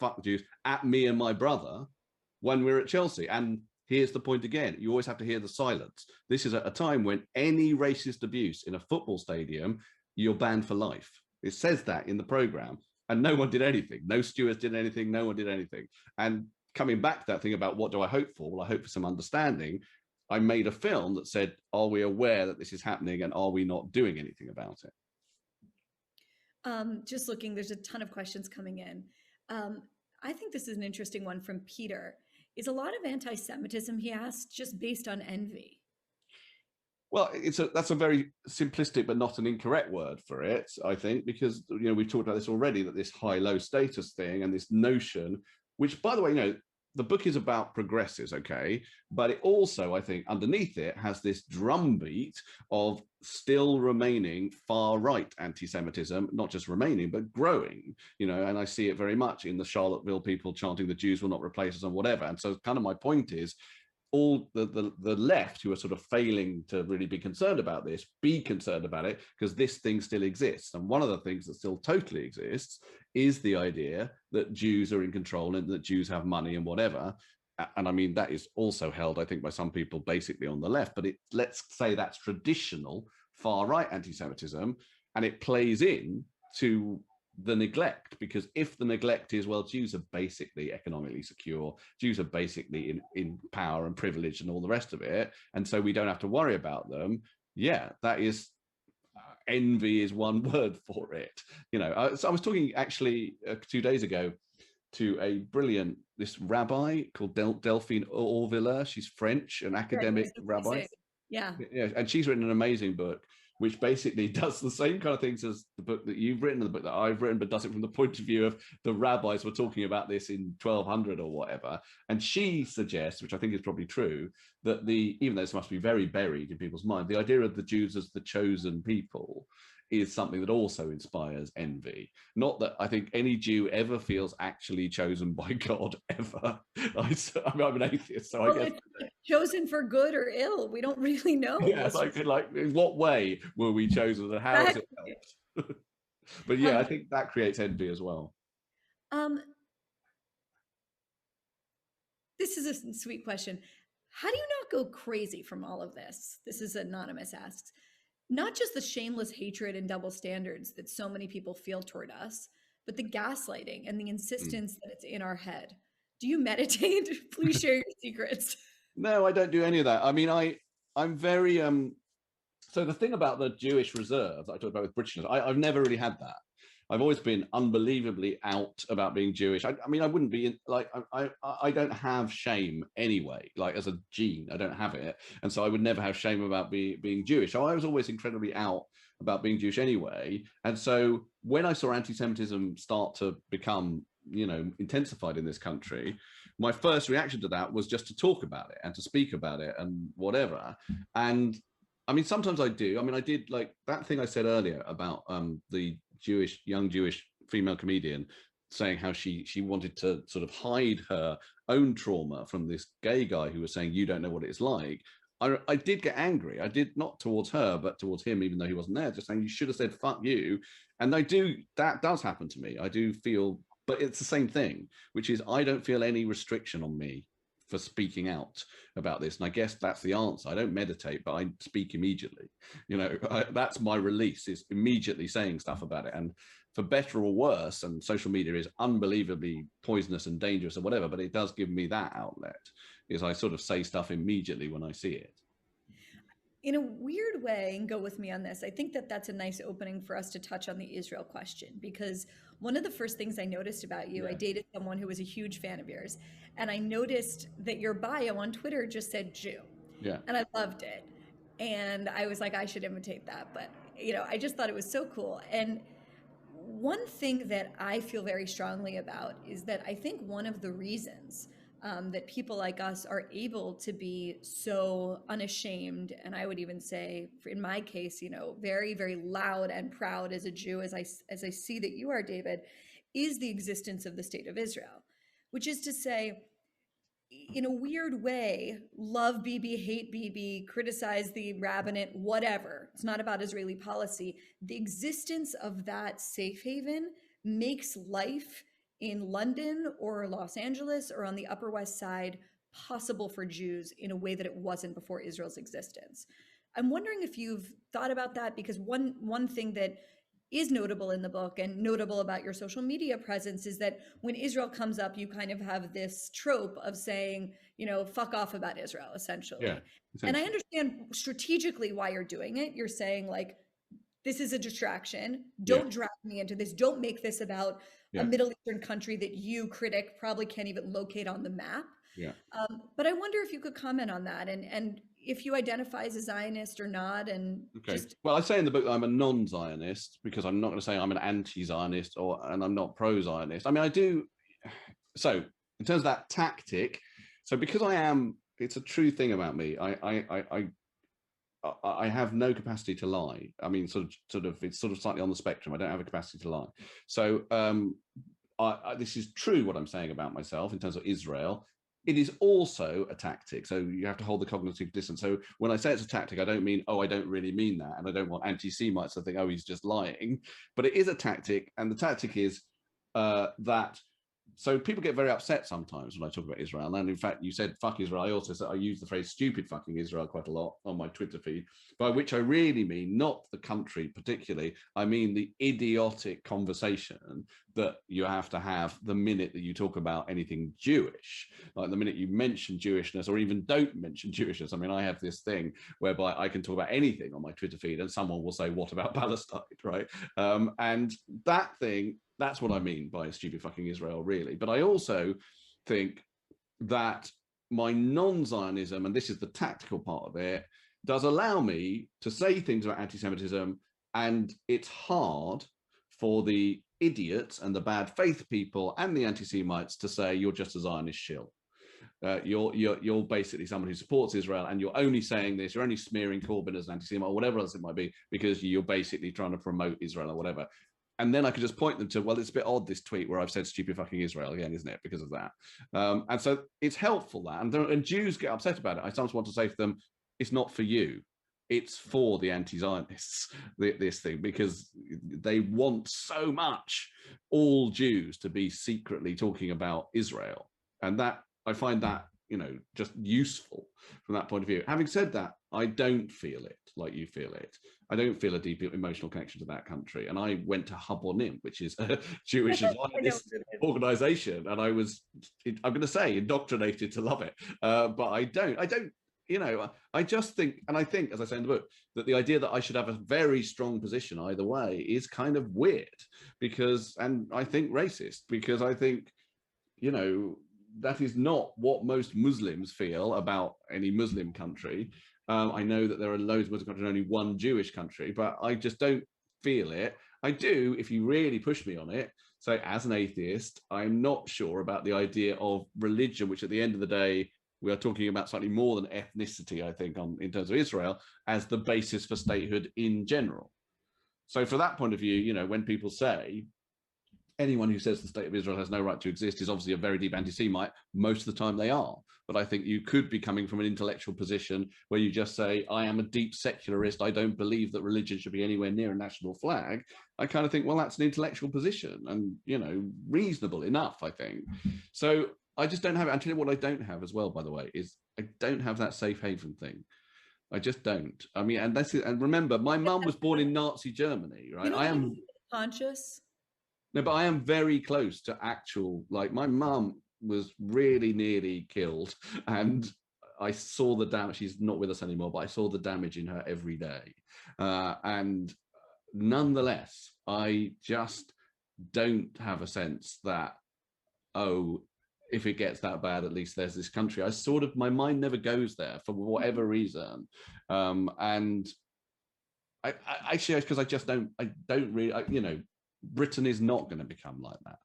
at me and my brother when we were at Chelsea. And here's the point again, you always have to hear the silence. This is at a time when any racist abuse in a football stadium, you're banned for life. It says that in the programme, and no one did anything. No stewards did anything, no one did anything. And coming back to that thing about what do I hope for? Well, I hope for some understanding. I made a film that said, are we aware that this is happening, and are we not doing anything about it? Just looking, there's a ton of questions coming in. I think this is an interesting one from Peter. Is a lot of anti-Semitism, he asked, just based on envy? Well, that's a very simplistic but not an incorrect word for it, I think, because, you know, we've talked about this already, that this high-low status thing and this notion, which, by the way, you know, the book is about progressives, okay, but it also, I think, underneath it has this drumbeat of still remaining far-right anti-Semitism, not just remaining, but growing, you know, and I see it very much in the Charlottesville people chanting the Jews will not replace us and whatever. And so kind of my point is, all the left who are sort of failing to really be concerned about this, be concerned about it, because this thing still exists. And one of the things that still totally exists is the idea that Jews are in control and that Jews have money and whatever. And I mean, that is also held, I think, by some people basically on the left, but let's say that's traditional far-right anti-Semitism, and it plays in to the neglect, because if the neglect is, well, Jews are basically economically secure, Jews are basically in power and privilege and all the rest of it, and so we don't have to worry about them. Yeah, that is envy is one word for it. You know, so I was talking actually 2 days ago to a brilliant, this rabbi called Delphine Orviller. She's French, an academic rabbi. Yeah. Yeah, and she's written an amazing book which basically does the same kind of things as the book that you've written and the book that I've written, but does it from the point of view of the rabbis were talking about this in 1200 or whatever. And she suggests, which I think is probably true, that even though this must be very buried in people's mind, the idea of the Jews as the chosen people is something that also inspires envy. Not that I think any Jew ever feels actually chosen by God, ever. I'm an atheist, so I guess... Chosen for good or ill, we don't really know. Yeah, like in what way were we chosen and how has it helped? But yeah, I think that creates envy as well. This is a sweet question. How do you not go crazy from all of this? This is Anonymous asks. Not just the shameless hatred and double standards that so many people feel toward us, but the gaslighting and the insistence that it's in our head. Do you meditate? Please share your secrets. No, I don't do any of that. I mean, I'm very so the thing about the Jewish reserve that I talked about with Britishness, I've never really had that. I've always been unbelievably out about being Jewish. I mean, I wouldn't be I don't have shame anyway. Like as a gene, I don't have it, and so I would never have shame about being Jewish. So I was always incredibly out about being Jewish anyway. And so when I saw anti-Semitism start to become, you know, intensified in this country, my first reaction to that was just to talk about it and to speak about it and whatever. And I mean, sometimes I do. I mean, I did like that thing I said earlier about the young Jewish female comedian saying how she wanted to sort of hide her own trauma from this gay guy who was saying, you don't know what it's like. I did get angry. I did, not towards her, but towards him, even though he wasn't there, just saying, you should have said, fuck you. And that does happen to me. I do feel, but it's the same thing, which is I don't feel any restriction on me for speaking out about this. And I guess that's the answer. I don't meditate, but I speak immediately. You know, that's my release, is immediately saying stuff about it. And for better or worse, and social media is unbelievably poisonous and dangerous or whatever, but it does give me that outlet, is I sort of say stuff immediately when I see it. In a weird way, and go with me on this, I think that that's a nice opening for us to touch on the Israel question, because one of the first things I noticed about you, I dated someone who was a huge fan of yours, and I noticed that your bio on Twitter just said Jew. Yeah. And I loved it. And I was like, I should imitate that. But, you know, I just thought it was so cool. And one thing that I feel very strongly about is that I think one of the reasons that people like us are able to be so unashamed, and I would even say, in my case, you know, very, very loud and proud as a Jew, as I see that you are, David, is the existence of the state of Israel, which is to say, in a weird way, love Bibi, hate Bibi, criticize the rabbinate, whatever. It's not about Israeli policy. The existence of that safe haven makes life in London or Los Angeles or on the Upper West Side possible for Jews in a way that it wasn't before Israel's existence. I'm wondering if you've thought about that, because one thing that is notable in the book and notable about your social media presence is that when Israel comes up, you kind of have this trope of saying, you know, fuck off about Israel, essentially. Yeah, and I understand strategically why you're doing it. You're saying, like, this is a distraction. Don't drag me into this. Don't make this about a Middle Eastern country that you, critic, probably can't even locate on the map. Yeah. But I wonder if you could comment on that, and if you identify as a Zionist or not. And well, I say in the book that I'm a non-Zionist, because I'm not going to say I'm an anti-Zionist and I'm not pro-Zionist. I mean, I do. So in terms of that tactic, so because I am, it's a true thing about me. I have no capacity to lie. I mean, sort of, it's sort of slightly on the spectrum. I don't have a capacity to lie. So this is true what I'm saying about myself in terms of Israel. It is also a tactic. So you have to hold the cognitive distance. So when I say it's a tactic, I don't mean, oh, I don't really mean that. And I don't want anti-Semites to think, oh, he's just lying. But it is a tactic. And the tactic is that, so people get very upset sometimes when I talk about Israel. And in fact, you said fuck Israel. I also said, I use the phrase stupid fucking Israel quite a lot on my Twitter feed, by which I really mean not the country particularly. I mean the idiotic conversation that you have to have the minute that you talk about anything Jewish, like the minute you mention Jewishness or even don't mention Jewishness. I mean, I have this thing whereby I can talk about anything on my Twitter feed and someone will say, what about Palestine, right? And that thing, that's what I mean by stupid fucking Israel, really. But I also think that my non-Zionism, and this is the tactical part of it, does allow me to say things about anti-Semitism, and it's hard for the idiots and the bad faith people and the anti-Semites to say you're just a Zionist shill. You're basically someone who supports Israel, and you're only saying this, you're only smearing Corbyn as an anti-Semite or whatever else it might be, because you're basically trying to promote Israel or whatever. And then I could just point them to, well, it's a bit odd, this tweet where I've said stupid fucking Israel again, isn't it? Because of that. And so it's helpful that, and Jews get upset about it. I sometimes want to say to them, it's not for you. It's for the anti-Zionists, this thing, because they want so much all Jews to be secretly talking about Israel. And that, I find that, you know, just useful from that point of view. Having said that, I don't feel it like you feel it. I don't feel a deep emotional connection to that country. And I went to Habonim, which is a Jewish organization, and I was, I'm going to say, indoctrinated to love it. But I don't, you know, I just think, and I think, as I say in the book, that the idea that I should have a very strong position either way is kind of weird, because, and I think racist, because I think, you know, that is not what most Muslims feel about any Muslim country. I know that there are loads of Muslim countries and only one Jewish country, but I just don't feel it. I do, if you really push me on it, So as an atheist, I'm not sure about the idea of religion, which at the end of the day, we are talking about slightly more than ethnicity, I think, in terms of Israel, as the basis for statehood in general. So from that point of view, you know, when people say anyone who says the state of Israel has no right to exist is obviously a very deep anti-Semite, most of the time they are. But I think you could be coming from an intellectual position where you just say, I am a deep secularist, I don't believe that religion should be anywhere near a national flag. I kind of think, well, that's an intellectual position and, you know, reasonable enough, I think. So I just don't have it. I'll tell you what I don't have as well, by the way, is I don't have that safe haven thing. I just don't. I mean, and that's it. And remember, my mum was born in Nazi Germany, right? You don't think it's conscious? No, but I am very close to actual, like my mum was really nearly killed and I saw the damage. She's not with us anymore, but I saw the damage in her every day. And nonetheless, I just don't have a sense that, oh, if it gets that bad, at least there's this country. I sort of, my mind never goes there for whatever reason. And I actually, because I don't really, you know, Britain is not going to become like that.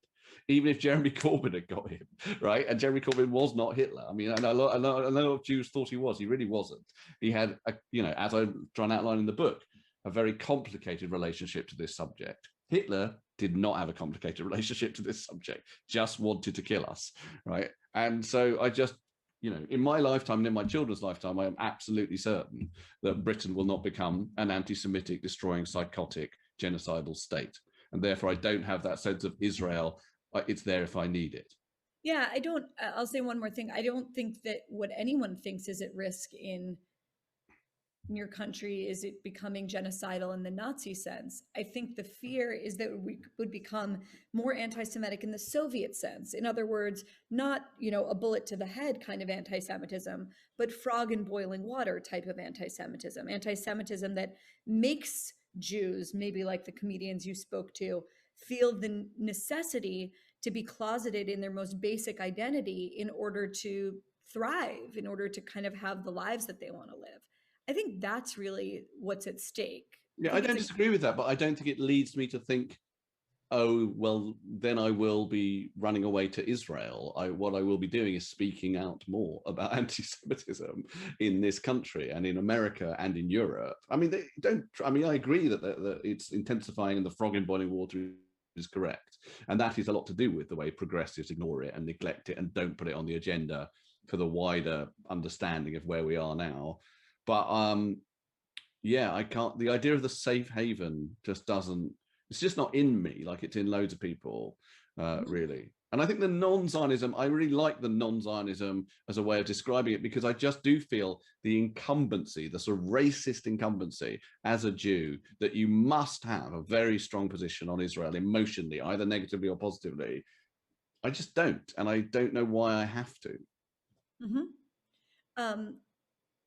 Even if Jeremy Corbyn had got him, right? And Jeremy Corbyn was not Hitler. I mean, I know a lot of Jews thought he was. He really wasn't. He had, you know, as I try and outline in the book, a very complicated relationship to this subject. Hitler did not have a complicated relationship to this subject, just wanted to kill us, right? And so I just, you know, in my lifetime and in my children's lifetime, I am absolutely certain that Britain will not become an anti-Semitic, destroying, psychotic, genocidal state. And therefore, I don't have that sense of Israel. It's there if I need it. Yeah, I don't. I'll say one more thing. I don't think that what anyone thinks is at risk in your country is it becoming genocidal in the Nazi sense. I think the fear is that we would become more anti-Semitic in the Soviet sense. In other words, not, you know, a bullet to the head kind of anti-Semitism, but frog in boiling water type of anti-Semitism. Anti-Semitism that makes Jews, maybe like the comedians you spoke to, feel the necessity to be closeted in their most basic identity in order to thrive, in order to kind of have the lives that they want to live. I think that's really what's at stake. Yeah, I don't disagree with that, but I don't think it leads me to think, oh, well, then I will be running away to Israel. What I will be doing is speaking out more about anti-Semitism in this country and in America and in Europe. I mean, I agree that it's intensifying and the frog in boiling water is correct. And that is a lot to do with the way progressives ignore it and neglect it and don't put it on the agenda for the wider understanding of where we are now. But yeah, I can't, the idea of the safe haven just doesn't, it's just not in me like it's in loads of people, really. And I think the non-Zionism, I really like the non-Zionism as a way of describing it, because I just do feel the incumbency, the sort of racist incumbency as a Jew, that you must have a very strong position on Israel emotionally, either negatively or positively. I just don't. And I don't know why I have to.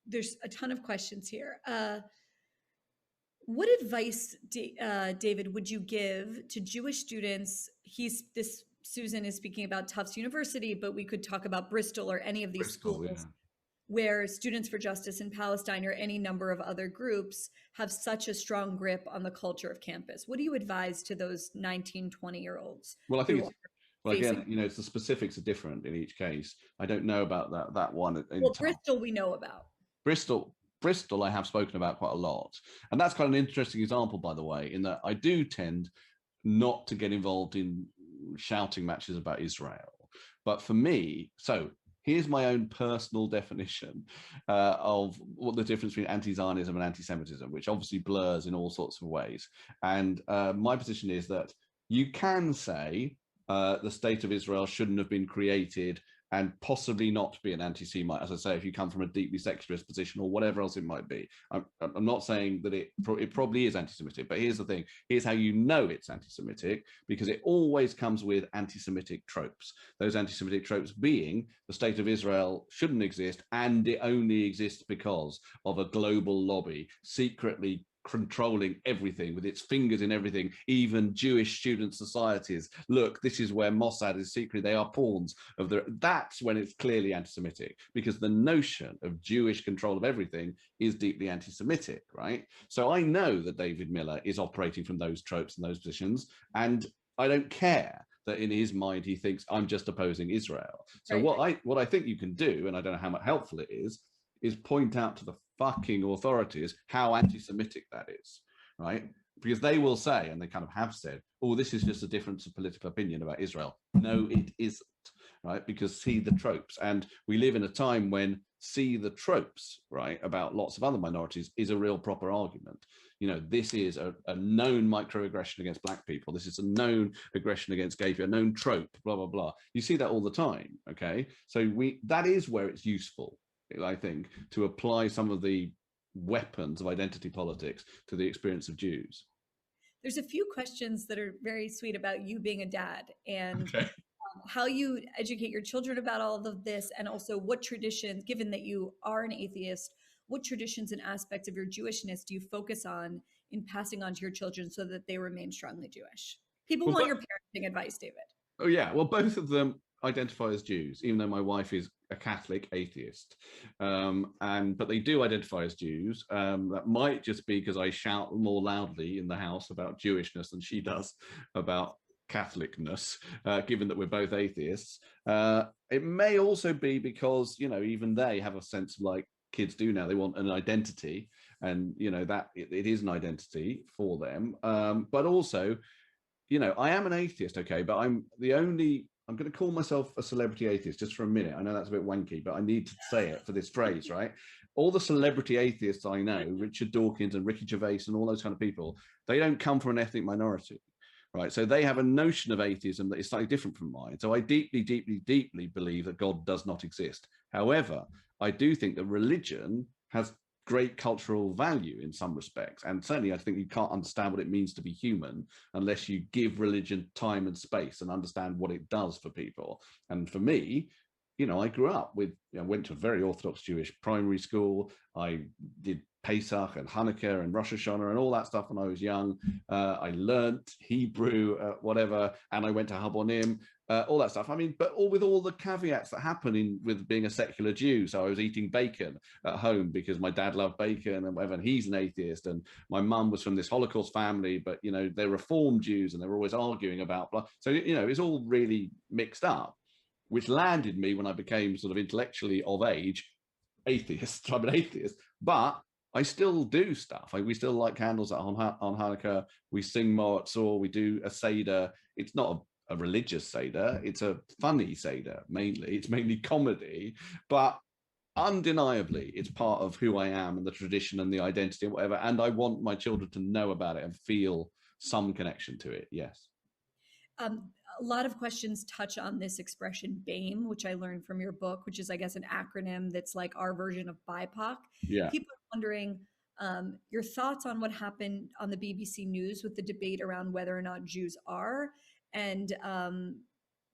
There's a ton of questions here. What advice, David, would you give to Jewish students? Susan is speaking about Tufts University, but we could talk about Bristol or any of these schools, yeah, where Students for Justice in Palestine or any number of other groups have such a strong grip on the culture of campus. What do you advise to those 19, 20-year-olds? Well, I think well, again, you know, it's the specifics are different in each case. I don't know about that one. Well, Bristol we know about. Bristol I have spoken about quite a lot. And that's quite an interesting example, by the way, in that I do tend not to get involved in shouting matches about Israel. But for me, so here's my own personal definition of what the difference between anti-Zionism and anti-Semitism, which obviously blurs in all sorts of ways. And my position is that you can say the state of Israel shouldn't have been created and possibly not be an anti-Semite, as I say, if you come from a deeply secularist position or whatever else it might be. I'm not saying that it probably is anti-Semitic, but here's the thing. Here's how you know it's anti-Semitic, because it always comes with anti-Semitic tropes. Those anti-Semitic tropes being the state of Israel shouldn't exist, and it only exists because of a global lobby secretly controlling everything, with its fingers in everything, even Jewish student societies. Look, this is where Mossad is secretly, they are pawns of the, that's when it's clearly anti-Semitic, because the notion of Jewish control of everything is deeply anti-Semitic, right? So I know that David Miller is operating from those tropes and those positions, and I don't care that in his mind he thinks I'm just opposing Israel. So Right. what I think you can do, and I don't know how much helpful it is point out to the fucking authorities how anti-Semitic that is, right? Because they will say, and they kind of have said, oh, this is just a difference of political opinion about Israel. No, it isn't, right? Because see the tropes. And we live in a time when see the tropes, right, about lots of other minorities is a real proper argument. You know, this is a known microaggression against black people. This is a known aggression against gay people, a known trope, blah, blah, blah. You see that all the time, okay? So that is where it's useful, I think, to apply some of the weapons of identity politics to the experience of Jews. There's a few questions that are very sweet about you being a dad and Okay. how you educate your children about all of this, and also what traditions, given that you are an atheist, what traditions and aspects of your Jewishness do you focus on in passing on to your children so that they remain strongly Jewish? People want your parenting advice, David. Oh yeah, well, both of them identify as Jews, even though my wife is a Catholic atheist, but they do identify as Jews. That might just be because I shout more loudly in the house about Jewishness than she does about Catholicness, given that we're both atheists. It may also be because, you know, even they have a sense of, like kids do now, they want an identity, and you know that it is an identity for them. But also, you know, I am an atheist, okay, but I'm going to call myself a celebrity atheist just for a minute. I know that's a bit wanky, but I need to say it for this phrase, right? All the celebrity atheists I know, Richard Dawkins and Ricky Gervais and all those kind of people, they don't come from an ethnic minority, right? So they have a notion of atheism that is slightly different from mine. So I deeply, deeply, deeply believe that God does not exist. However, I do think that religion has great cultural value in some respects, and certainly I think you can't understand what it means to be human unless you give religion time and space and understand what it does for people. And for me, you know, I grew up with, you know, went to a very Orthodox Jewish primary school. I did Pesach and Hanukkah and Rosh Hashanah and all that stuff when I was young. I learnt Hebrew, whatever, and I went to Habonim, all that stuff. I mean, but all with all the caveats that happen with being a secular Jew. So I was eating bacon at home because my dad loved bacon and whatever, and he's an atheist. And my mum was from this Holocaust family, but, you know, they're Reformed Jews and they were always arguing about blah. So, you know, it's all really mixed up, which landed me when I became sort of intellectually of age, atheist. I'm an atheist, but I still do stuff. We still light candles on Hanukkah. We sing Moat Zor. We do a Seder. It's not a religious Seder. It's a funny Seder, mainly. It's mainly comedy, but undeniably, it's part of who I am and the tradition and the identity and whatever. And I want my children to know about it and feel some connection to it. Yes. A lot of questions touch on this expression BAME, which I learned from your book, which is, I guess, an acronym that's like our version of BIPOC. Yeah. People are wondering your thoughts on what happened on the BBC News with the debate around whether or not Jews are. And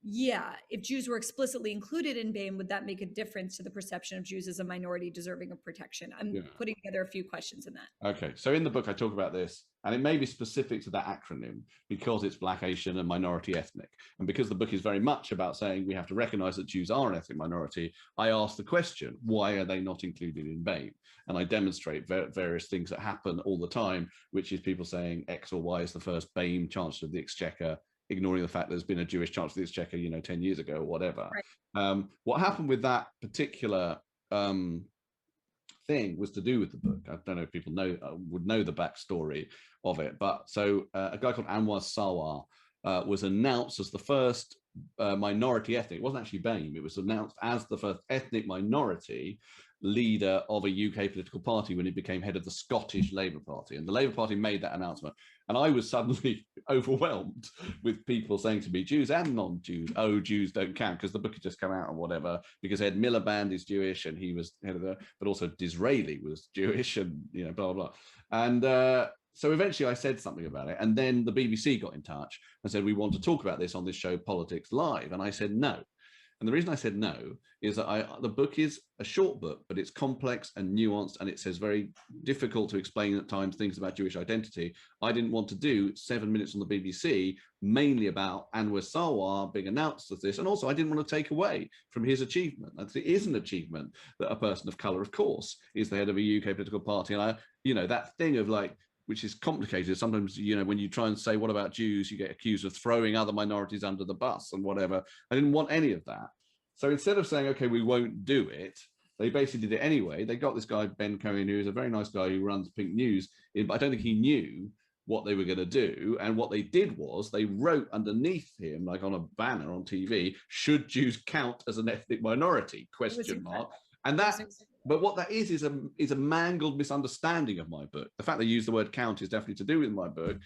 yeah, if Jews were explicitly included in BAME, would that make a difference to the perception of Jews as a minority deserving of protection? I'm putting together a few questions in that. Okay, so in the book, I talk about this, and it may be specific to that acronym because it's Black, Asian, and minority ethnic. And because the book is very much about saying we have to recognize that Jews are an ethnic minority, I ask the question, why are they not included in BAME? And I demonstrate various things that happen all the time, which is people saying X or Y is the first BAME Chancellor of the Exchequer, ignoring the fact there's been a Jewish Chancellor of the Exchequer, you know, 10 years ago or whatever. Right. What happened with that particular thing was to do with the book. I don't know if people would know the backstory of it, but so a guy called Anwar Sawar was announced as the first minority ethnic. It wasn't actually BAME. It was announced as the first ethnic minority leader of a UK political party when he became head of the Scottish Labour Party. And the Labour Party made that announcement. And I was suddenly overwhelmed with people saying to me, Jews and non-Jews, oh, Jews don't count, because the book had just come out or whatever, because Ed Miliband is Jewish and he was head of but also Disraeli was Jewish and, you know, blah, blah, blah. And so eventually I said something about it. And then the BBC got in touch and said, we want to talk about this on this show, Politics Live. And I said, no. And the reason I said no is that the book is a short book, but it's complex and nuanced, and it says very difficult to explain at times things about Jewish identity. I didn't want to do 7 minutes on the BBC, mainly about Anwar Sawar being announced as this. And also I didn't want to take away from his achievement. It is an achievement that a person of color, of course, is the head of a UK political party. And you know, that thing of like, which is complicated. Sometimes, you know, when you try and say, what about Jews, you get accused of throwing other minorities under the bus and whatever. I didn't want any of that. So instead of saying, okay, we won't do it, they basically did it anyway. They got this guy, Ben Cohen, who is a very nice guy who runs Pink News, but I don't think he knew what they were going to do. And what they did was they wrote underneath him, like on a banner on TV, should Jews count as an ethnic minority, question mark. And that, but what that is a mangled misunderstanding of my book. The fact they use the word count is definitely to do with my book.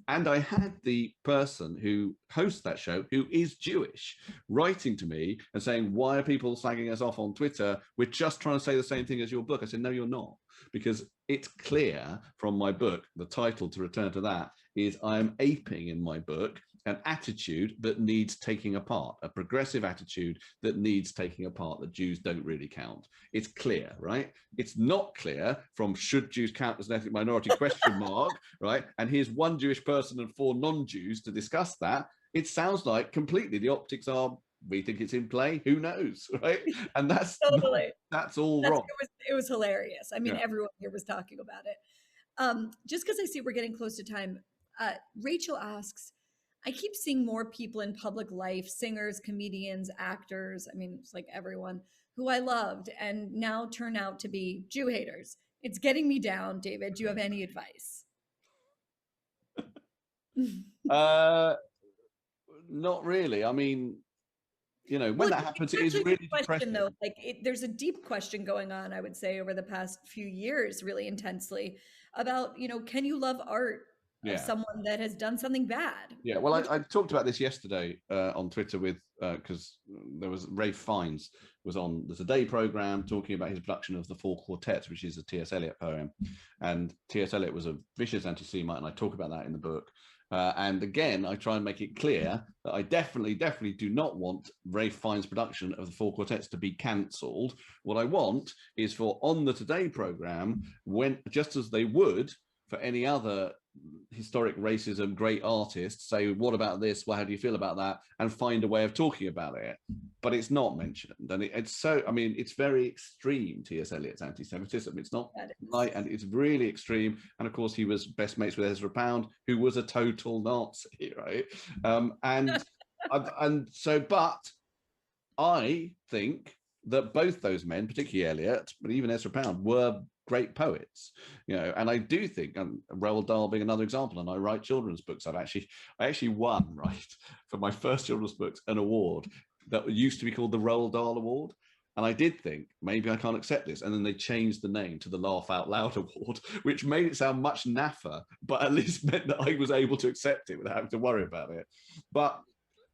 And I had the person who hosts that show, who is Jewish, writing to me and saying, why are people slagging us off on Twitter? We're just trying to say the same thing as your book. I said, no, you're not. Because it's clear from my book, the title, to return to that, is I am aping in my book an attitude that needs taking apart, a progressive attitude that needs taking apart, that Jews don't really count. It's clear, right? It's not clear from should Jews count as an ethnic minority, question mark, right? And here's one Jewish person and 4 non-Jews to discuss that. It sounds like completely the optics are, we think it's in play, who knows, right? And that's totally. That's all wrong. It was hilarious. I mean, everyone here was talking about it. Just because I see we're getting close to time, Rachel asks, I keep seeing more people in public life, singers, comedians, actors, I mean, it's like everyone, who I loved and now turn out to be Jew haters. It's getting me down, David. Do you have any advice? Not really. I mean, you know, when that happens, it is really depressing. Though, like there's a deep question going on, I would say, over the past few years, really intensely, about, you know, can you love art of someone that has done something bad? Yeah, well, I talked about this yesterday on Twitter with, because there was Rafe Fiennes was on the Today program talking about his production of The Four Quartets, which is a T.S. Eliot poem. And T.S. Eliot was a vicious anti-Semite, and I talk about that in the book. And again, I try and make it clear that I definitely do not want Rafe Fiennes' production of The Four Quartets to be cancelled. What I want is for on the Today program, when just as they would for any other historic racism great artist, say, what about this? Well, how do you feel about that? And find a way of talking about it. But it's not mentioned. And it's so, I mean, it's very extreme, T.S. Eliot's anti-Semitism. It's not light, and it's really extreme. And of course, he was best mates with Ezra Pound, who was a total Nazi, right? And so, but I think that both those men, particularly Eliot, but even Ezra Pound, were great poets, you know. And I do think, and Roald Dahl being another example, and I write children's books. I actually won, right, for my first children's books, an award that used to be called the Roald Dahl Award. And I did think, maybe I can't accept this. And then they changed the name to the Laugh Out Loud Award, which made it sound much naffer, but at least meant that I was able to accept it without having to worry about it. But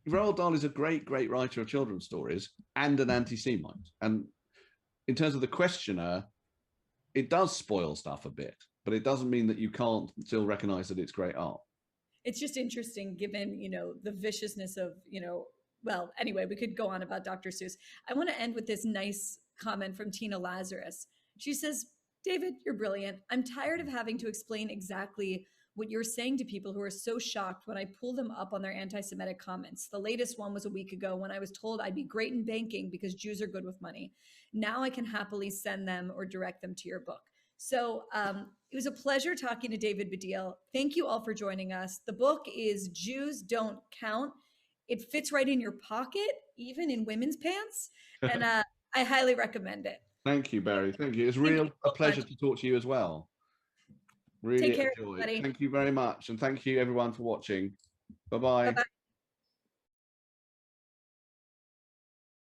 Roald Dahl is a great writer of children's stories and an anti-Semite. And in terms of the questioner, it does spoil stuff a bit, but it doesn't mean that you can't still recognize that it's great art. It's just interesting, given, you know, the viciousness of, you know, well, anyway, we could go on about Dr. Seuss. I want to end with this nice comment from Tina Lazarus. She says, David, you're brilliant. I'm tired of having to explain exactly what you're saying to people who are so shocked when I pull them up on their anti-Semitic comments. The latest one was a week ago when I was told I'd be great in banking because Jews are good with money. Now I can happily send them or direct them to your book. So it was a pleasure talking to David Baddiel. Thank you all for joining us. The book is Jews Don't Count. It fits right in your pocket, even in women's pants. And I highly recommend it. Thank you, Barry. Thank you. It's really a pleasure to talk to you as well. Really Take care, enjoyed. everybody. Thank you very much. And thank you everyone for watching. Bye-bye. Bye-bye.